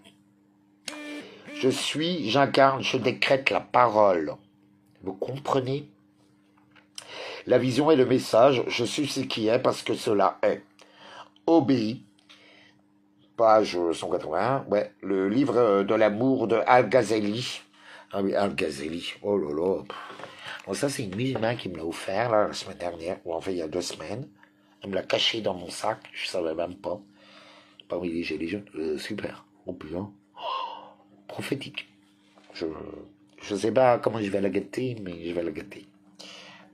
Je suis, j'incarne, je décrète la parole. Vous comprenez? La vision et le message, je suis ce qui est parce que cela est. Obéi, page 181, ouais, le livre de l'amour de Al-Ghazali. Ah oui, Al-Ghazali, oh là là. Bon, ça, c'est une musulmane qui me l'a offert là, la semaine dernière, ou en fait il y a 2 semaines. Elle me l'a caché dans mon sac, je savais même pas. Parmi les gilets jaunes, super. Oh putain. Prophétique. Je sais pas comment je vais la gâter, mais je vais la gâter.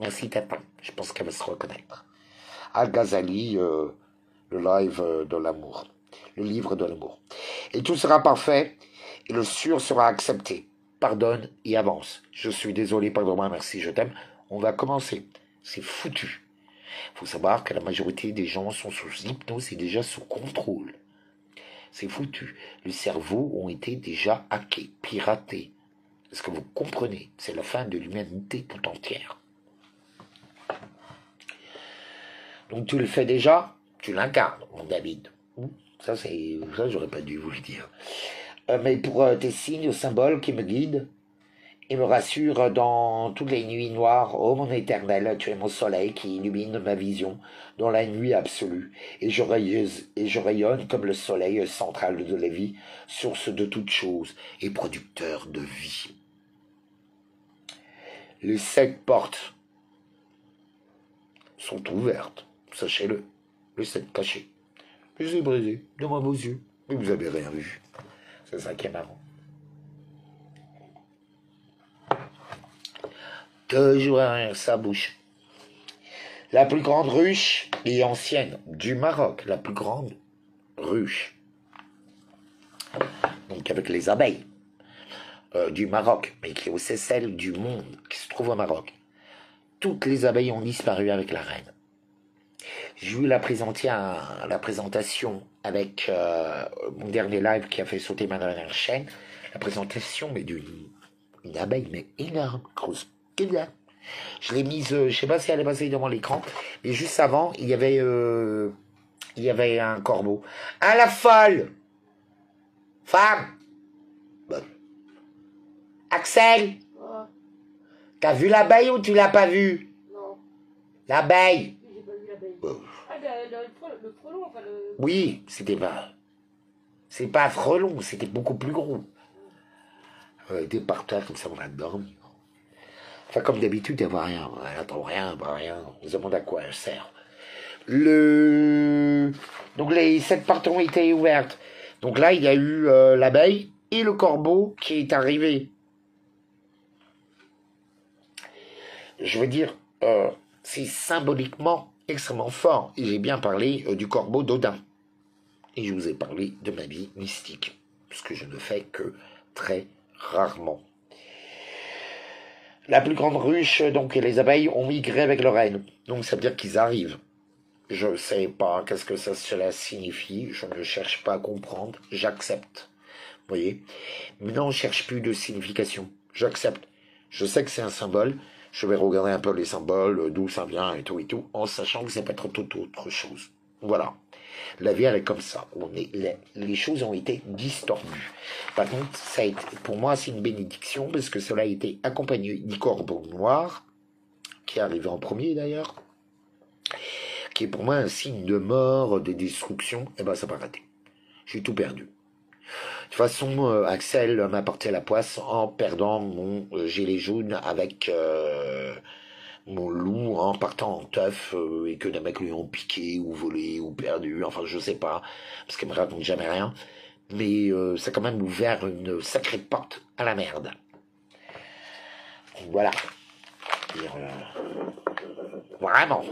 Merci Tata, je pense qu'elle va se reconnaître. Al-Ghazali, le live de l'amour, le livre de l'amour. Et tout sera parfait, et le sûr sera accepté. Pardonne et avance. Je suis désolé, pardonne-moi, merci, je t'aime. On va commencer. C'est foutu. Il faut savoir que la majorité des gens sont sous hypnose et déjà sous contrôle. C'est foutu. Les cerveaux ont été déjà hackés, piratés. Est-ce que vous comprenez? C'est la fin de l'humanité tout entière. Donc tu le fais déjà, tu l'incarnes, mon David. Ça, j'aurais pas dû vous le dire. Mais pour tes signes, symboles qui me guident et me rassurent dans toutes les nuits noires, ô mon éternel, tu es mon soleil qui illumine ma vision dans la nuit absolue, et je rayonne comme le soleil central de la vie, source de toutes choses et producteur de vie. Les 7 portes sont ouvertes, sachez-le, les 7 cachées. Je les ai brisées devant vos yeux, mais vous avez rien vu. C'est ça qui est marrant. Toujours derrière sa bouche. La plus grande ruche et ancienne du Maroc, la plus grande ruche. Donc avec les abeilles du Maroc, mais qui est aussi celle du monde qui se trouve au Maroc. Toutes les abeilles ont disparu avec la reine. J'ai eu la présentation avec mon dernier live qui a fait sauter ma dernière chaîne. La présentation, mais d'une abeille, mais énorme, grosse. Je l'ai mise, je sais pas si elle est passée devant l'écran, mais juste avant, il y avait un corbeau. À la folle! Femme! Bon. Axel! Oh. T'as vu l'abeille ou tu l'as pas vue? Non. L'abeille! J'ai pas vu l'abeille. Oh. Ah, le frelon, enfin le... Oui, c'était pas... C'est pas frelon, c'était beaucoup plus gros. Elle était par terre comme ça, on a dormi. Enfin, comme d'habitude, elle voit rien. Elle n'entend rien, pas rien. On se demande à quoi elle sert. Donc, les 7 portes ont été ouvertes. Donc là, il y a eu l'abeille et le corbeau qui est arrivé. Je veux dire, c'est symboliquement extrêmement fort. Et j'ai bien parlé du corbeau d'Odin. Et je vous ai parlé de ma vie mystique. Ce que je ne fais que très rarement. La plus grande ruche, donc, et les abeilles ont migré avec leur reine. Donc, ça veut dire qu'ils arrivent. Je ne sais pas qu'est-ce que cela signifie. Je ne cherche pas à comprendre. J'accepte. Vous voyez? Maintenant, on ne cherche plus de signification. J'accepte. Je sais que c'est un symbole. Je vais regarder un peu les symboles, d'où ça vient et tout, en sachant que ça peut être toute autre chose. Voilà. La vie, elle est comme ça. Les choses ont été distordues. Par contre, ça a été, pour moi, c'est une bénédiction parce que cela a été accompagné du corbeau noir, qui est arrivé en premier d'ailleurs, qui est pour moi un signe de mort, de destruction. Et ben, ça va rater. J'ai tout perdu. De toute façon, Axel m'a porté la poisse en perdant mon gilet jaune avec mon loup en partant en teuf et que des mecs lui ont piqué ou volé ou perdu, enfin je sais pas, parce qu'elle me raconte jamais rien. Mais ça a quand même ouvert une sacrée porte à la merde. Donc, voilà. Vraiment.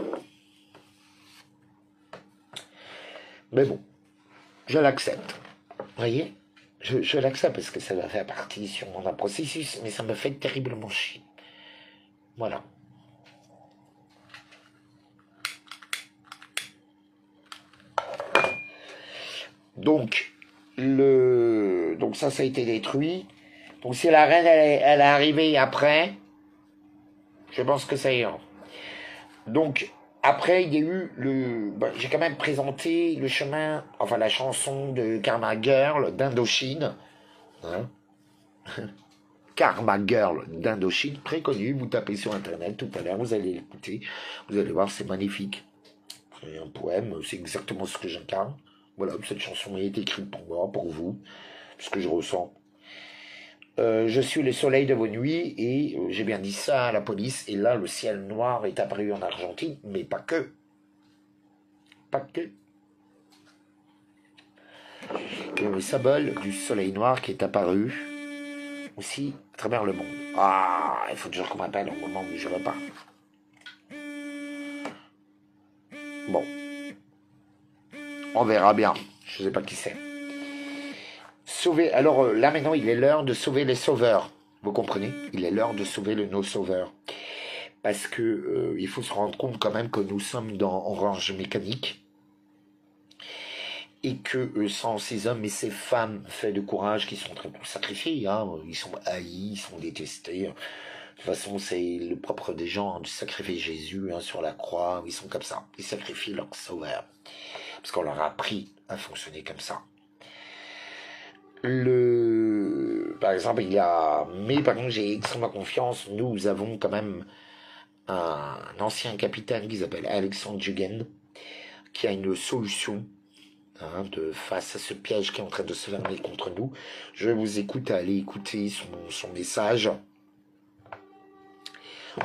Mais bon, je l'accepte. Vous voyez, je l'accepte parce que ça va faire partie sûrement d'un processus, mais ça me fait terriblement chier. Voilà. Donc, donc ça a été détruit. Donc si la reine, elle est arrivée après, je pense que ça ira. Donc, après, il y a eu j'ai quand même présenté le chemin, enfin la chanson de Karma Girl d'Indochine. Hein. Karma Girl d'Indochine, très connue. Vous tapez sur internet tout à l'heure, vous allez l'écouter. Vous allez voir, c'est magnifique. C'est un poème, c'est exactement ce que j'incarne. Voilà, cette chanson est écrite pour moi, pour vous, ce que je ressens. Je suis le soleil de vos nuits et j'ai bien dit ça à la police. Et là, le ciel noir est apparu en Argentine, mais pas que. Pas que. Il y a le symbole du soleil noir qui est apparu aussi à travers le monde. Ah, il faut toujours qu'on m'appelle au moment où je repars. Bon, on verra bien. Je sais pas qui c'est. Sauver. Alors là maintenant, il est l'heure de sauver les sauveurs. Vous comprenez? Il est l'heure de sauver nos sauveurs. Parce que il faut se rendre compte quand même que nous sommes dans Orange Mécanique et que sans ces hommes et ces femmes faits de courage qui sont très sacrifiés, hein, ils sont haïs, ils sont détestés. De toute façon, c'est le propre des gens de sacrifier Jésus sur la croix. Ils sont comme ça. Ils sacrifient leur sauveur parce qu'on leur a appris à fonctionner comme ça. Par exemple, mais par contre, j'ai extrêmement confiance. Nous avons quand même un ancien capitaine qui s'appelle Alexandre Jugen, qui a une solution face à ce piège qui est en train de se fermer contre nous. Je vous écoute à aller écouter son message.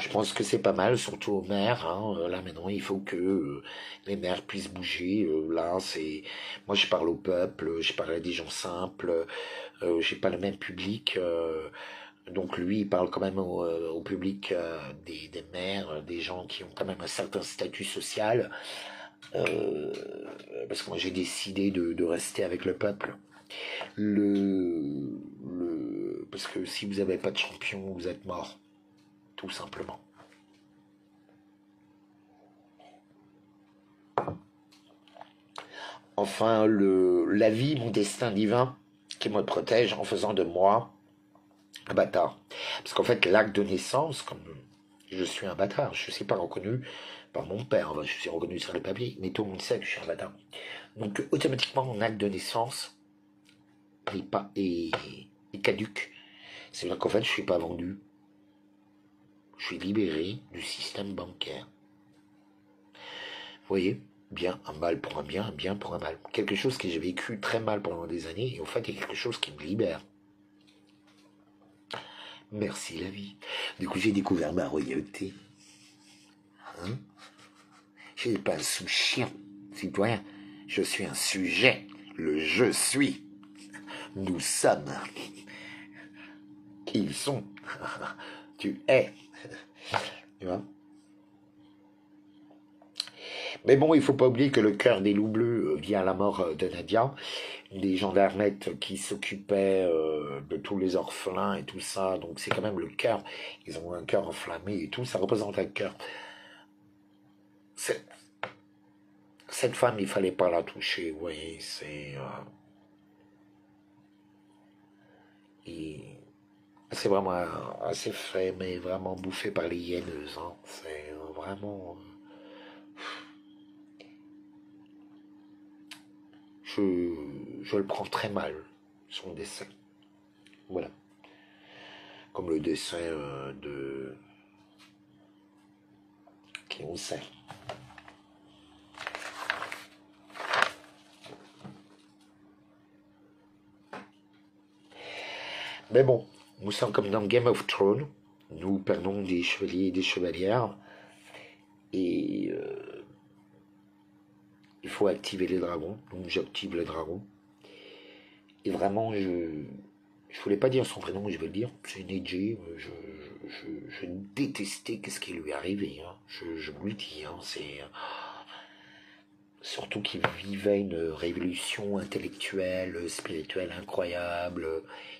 Je pense que c'est pas mal, surtout aux maires. Là maintenant, il faut que les maires puissent bouger. Moi, je parle au peuple, je parle à des gens simples. J'ai pas le même public. Donc lui, il parle quand même au public des maires, des gens qui ont quand même un certain statut social. Parce que moi, j'ai décidé de rester avec le peuple. Parce que si vous n'avez pas de champion, vous êtes mort, tout simplement. Enfin, la vie, mon destin divin, qui me protège en faisant de moi un bâtard. Parce qu'en fait, l'acte de naissance, comme je suis un bâtard, je ne suis pas reconnu par mon père, je suis reconnu sur le papier, mais tout le monde sait que je suis un bâtard. Donc, automatiquement, mon acte de naissance est caduque. C'est là qu'en fait, je ne suis pas vendu. Je suis libéré du système bancaire. Vous voyez? Bien, un mal pour un bien pour un mal. Quelque chose que j'ai vécu très mal pendant des années, et en fait, il y a quelque chose qui me libère. Merci la vie. Du coup, j'ai découvert ma royauté. Je n'ai pas un sous-chien, citoyen. Je suis un sujet. Le je suis. Nous sommes. Ils sont. Tu es. Tu vois? Mais bon, il faut pas oublier que le cœur des loups bleus vient à la mort de Nadia, des gendarmettes qui s'occupaient de tous les orphelins et tout ça, donc c'est quand même le cœur. Ils ont un cœur enflammé et tout, ça représente un cœur. Cette femme, il fallait pas la toucher, vous voyez, c'est vraiment assez frais, mais vraiment bouffé par les hyèneuses. C'est vraiment... Je le prends très mal, son dessin. Voilà. Comme le dessin de... qui on sait. Mais bon, nous sommes comme dans Game of Thrones. Nous perdons des chevaliers et des chevalières. Et il faut activer les dragons. Donc j'active les dragons. Et vraiment, je voulais pas dire son prénom, mais je vais le dire. C'est Neji. Je détestais qu'est-ce qui lui est arrivé. Hein. Je vous le dis. Hein, c'est surtout qu'il vivait une révolution intellectuelle, spirituelle incroyable.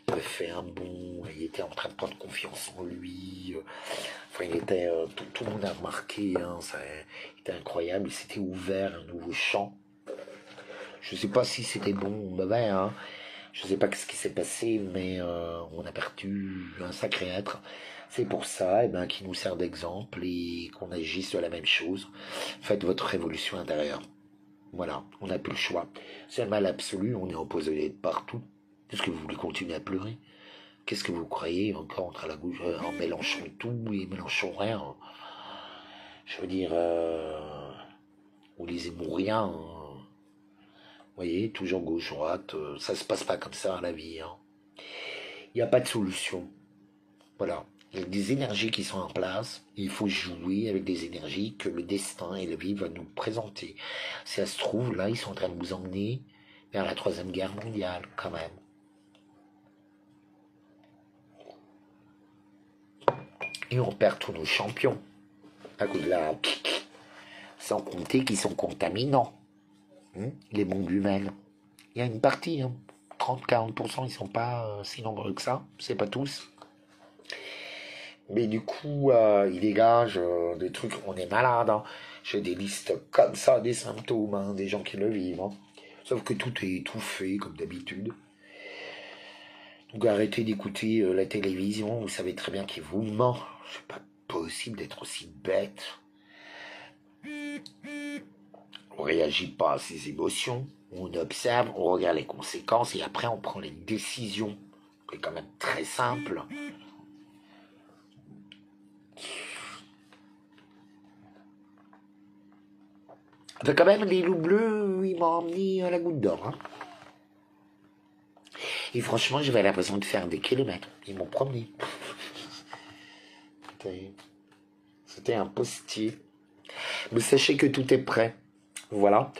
Il avait fait un bond. Il était en train de prendre confiance en lui. Enfin, il était tout le monde a remarqué. Hein, ça était incroyable. Il s'était ouvert un nouveau champ. Je sais pas si c'était bon ou mauvais. Hein. Je sais pas ce qui s'est passé, mais on a perdu un sacré être. C'est pour ça qu'il nous sert d'exemple et qu'on agisse de la même chose. Faites votre révolution intérieure. Voilà, on n'a plus le choix. C'est un mal absolu, on est empoisonné de partout. Est-ce que vous voulez continuer à pleurer? Qu'est-ce que vous croyez encore entre la gauche, en Mélenchon tout et Mélenchon rien? Je veux dire, ou les Zemmouriens, hein. Vous voyez, toujours gauche-droite, ça se passe pas comme ça à la vie. Hein. Il n'y a pas de solution. Voilà. Il y a des énergies qui sont en place. Il faut jouer avec des énergies que le destin et la vie vont nous présenter. Si ça se trouve, là, ils sont en train de nous emmener vers la Troisième Guerre mondiale, quand même. Et on perd tous nos champions. À cause de la... Sans compter qu'ils sont contaminants. Les bombes humaines. Il y a une partie, 30-40%, ils sont pas si nombreux que ça. C'est pas tous. Mais du coup, il dégage des trucs, on est malade. Hein. J'ai des listes comme ça, des symptômes, hein, des gens qui le vivent. Hein. Sauf que tout est étouffé, comme d'habitude. Donc arrêtez d'écouter la télévision, vous savez très bien qu'il vous ment. C'est pas possible d'être aussi bête. On réagit pas à ses émotions, on observe, on regarde les conséquences et après on prend les décisions. C'est quand même très simple. Enfin, quand même, les loups bleus, ils m'ont emmené à la Goutte d'Or. Hein. Et franchement, j'avais l'impression de faire des kilomètres. Ils m'ont promené. C'était un postier. Mais sachez que tout est prêt. Voilà.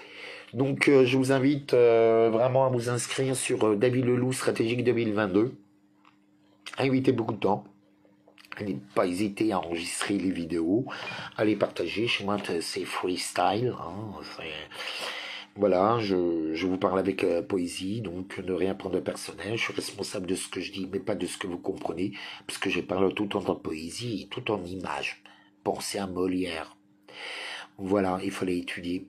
Donc, je vous invite vraiment à vous inscrire sur David Leloup Stratégique 2022. À éviter beaucoup de temps. Allez pas hésiter à enregistrer les vidéos, à les partager. Chez moi, c'est freestyle. Hein, voilà, je vous parle avec poésie, donc ne rien prendre de personnel. Je suis responsable de ce que je dis, mais pas de ce que vous comprenez, parce que je parle tout en poésie et tout en images. Pensez à Molière. Voilà, il fallait étudier.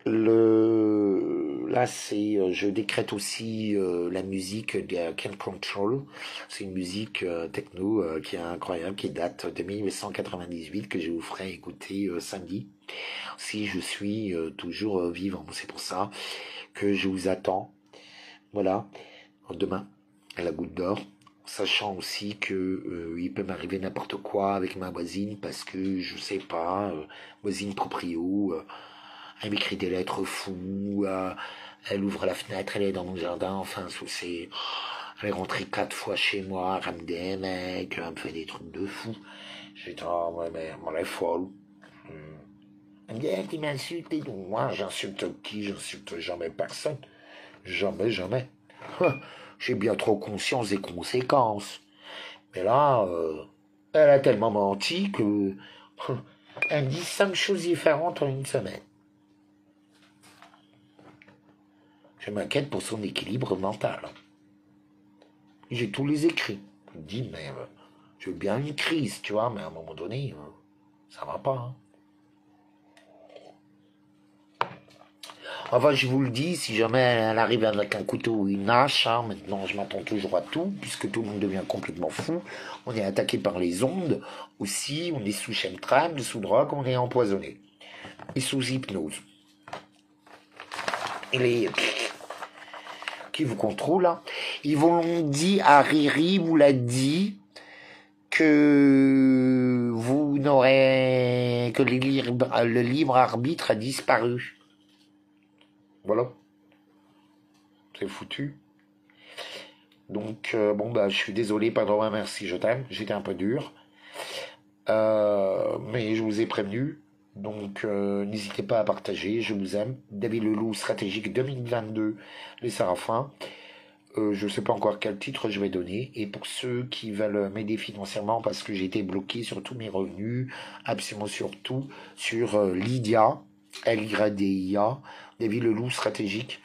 Là, je décrète aussi la musique de Can Control. C'est une musique techno qui est incroyable, qui date de 1998, que je vous ferai écouter samedi. Si je suis toujours vivant, c'est pour ça que je vous attends. Voilà, demain, à la Goutte d'Or. Sachant aussi que il peut m'arriver n'importe quoi avec ma voisine, parce que, je sais pas, voisine proprio... elle m'écrit des lettres fous, elle ouvre la fenêtre, elle est dans mon jardin, enfin, elle est rentrée 4 fois chez moi, elle rame des mecs, elle me fait des trucs de fou. J'ai dit, oh, ouais, mais elle est folle. Elle me dit, tu m'insultes et tout. Moi, j'insulte qui? J'insulte jamais personne. Jamais, jamais. J'ai bien trop conscience des conséquences. Mais là, elle a tellement menti que... elle me dit 5 choses différentes en une semaine. Je m'inquiète pour son équilibre mental. J'ai tous les écrits. Je me dis, mais je veux bien une crise, tu vois, mais à un moment donné, ça va pas. Hein. Enfin, je vous le dis, si jamais elle arrive avec un couteau ou une hache, hein, maintenant je m'attends toujours à tout, puisque tout le monde devient complètement fou. On est attaqué par les ondes, aussi, on est sous chemtrail, sous drogue, on est empoisonné. Et sous hypnose. Et les... qui vous contrôle, hein. Ils vous l'ont dit, Hariri vous l'a dit, que vous n'aurez... que le libre arbitre a disparu. Voilà. C'est foutu. Donc, je suis désolé, Padre, merci, je t'aime. J'étais un peu dur. Mais je vous ai prévenu. Donc, n'hésitez pas à partager. Je vous aime. David Leloup, stratégique 2022, les Sarafins. Je ne sais pas encore quel titre je vais donner. Et pour ceux qui veulent m'aider financièrement parce que j'ai été bloqué sur tous mes revenus, absolument surtout sur Lydia, Lydia, David Leloup, stratégique.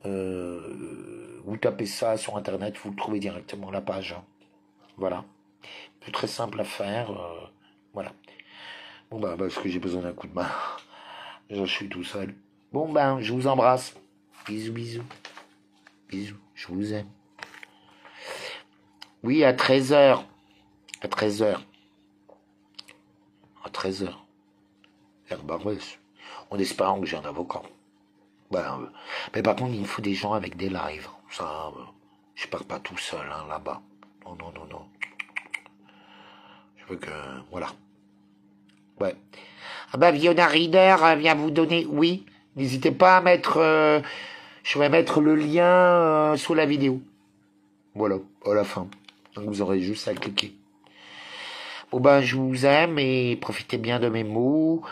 Vous tapez ça sur internet, vous le trouvez directement la page. Voilà. C'est très simple à faire. Voilà. Bon bah parce que j'ai besoin d'un coup de main. Je suis tout seul. Bon ben, je vous embrasse. Bisous, bisous. Bisous, je vous aime. Oui, à 13h. À 13h. À 13h. Herbarus. En espérant que j'ai un avocat. Ben, mais par contre, il me faut des gens avec des lives. Ça, je pars pas tout seul hein, là-bas. Non, non, non, non. Je veux que... Voilà. Ouais. Ah bah, Fiona Reader vient vous donner... Oui. N'hésitez pas à mettre... je vais mettre le lien sous la vidéo. Voilà, à la fin. Donc vous aurez juste à cliquer. Bon ben, je vous aime et profitez bien de mes mots.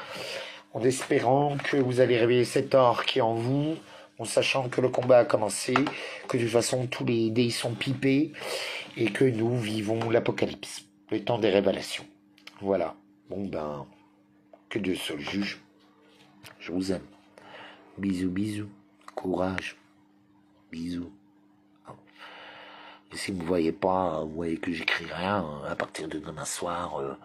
En espérant que vous allez réveiller cet or qui est en vous. En sachant que le combat a commencé. Que de toute façon, tous les dés sont pipés. Et que nous vivons l'apocalypse. Le temps des révélations. Voilà. Bon ben, que Dieu seul juge. Je vous aime. Bisous, bisous. Courage. Bisous. Et si vous ne voyez pas, vous voyez que j'écris rien, à partir de demain soir,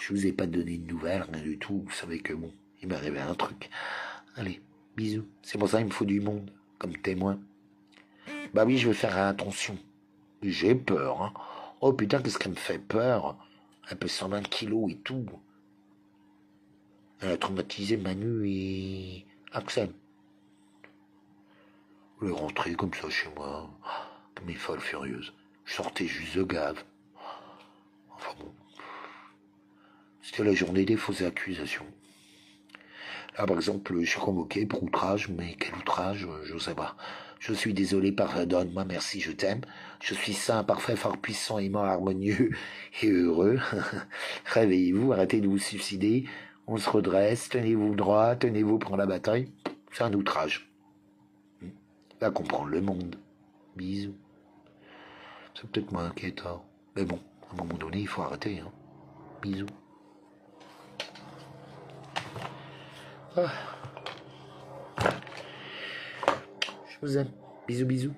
je vous ai pas donné de nouvelles, rien du tout. Vous savez que bon, il m'est arrivé un truc. Allez, bisous. C'est pour ça qu'il me faut du monde, comme témoin. Bah oui, je vais faire attention. J'ai peur, hein. Oh putain, qu'est-ce qu'elle me fait peur. Elle pèse 120 kilos et tout. Elle a traumatisé Manu et Axel. Elle est rentrée comme ça chez moi, comme une folle furieuse. Je sortais juste de gave. Enfin bon. C'était la journée des fausses accusations. Là, par exemple, je suis convoqué pour outrage, mais quel outrage, je ne sais pas. Je suis désolé, pardonne-moi, merci, je t'aime. Je suis saint, parfait, fort puissant, aimant, harmonieux et heureux. Réveillez-vous, arrêtez de vous suicider. On se redresse, tenez-vous droit, tenez-vous pour la bataille. C'est un outrage. Va comprendre le monde. Bisous. C'est peut-être moins inquiétant. Mais bon, à un moment donné, il faut arrêter. Hein. Bisous. Ah. Je vous aime. Bisous, bisous.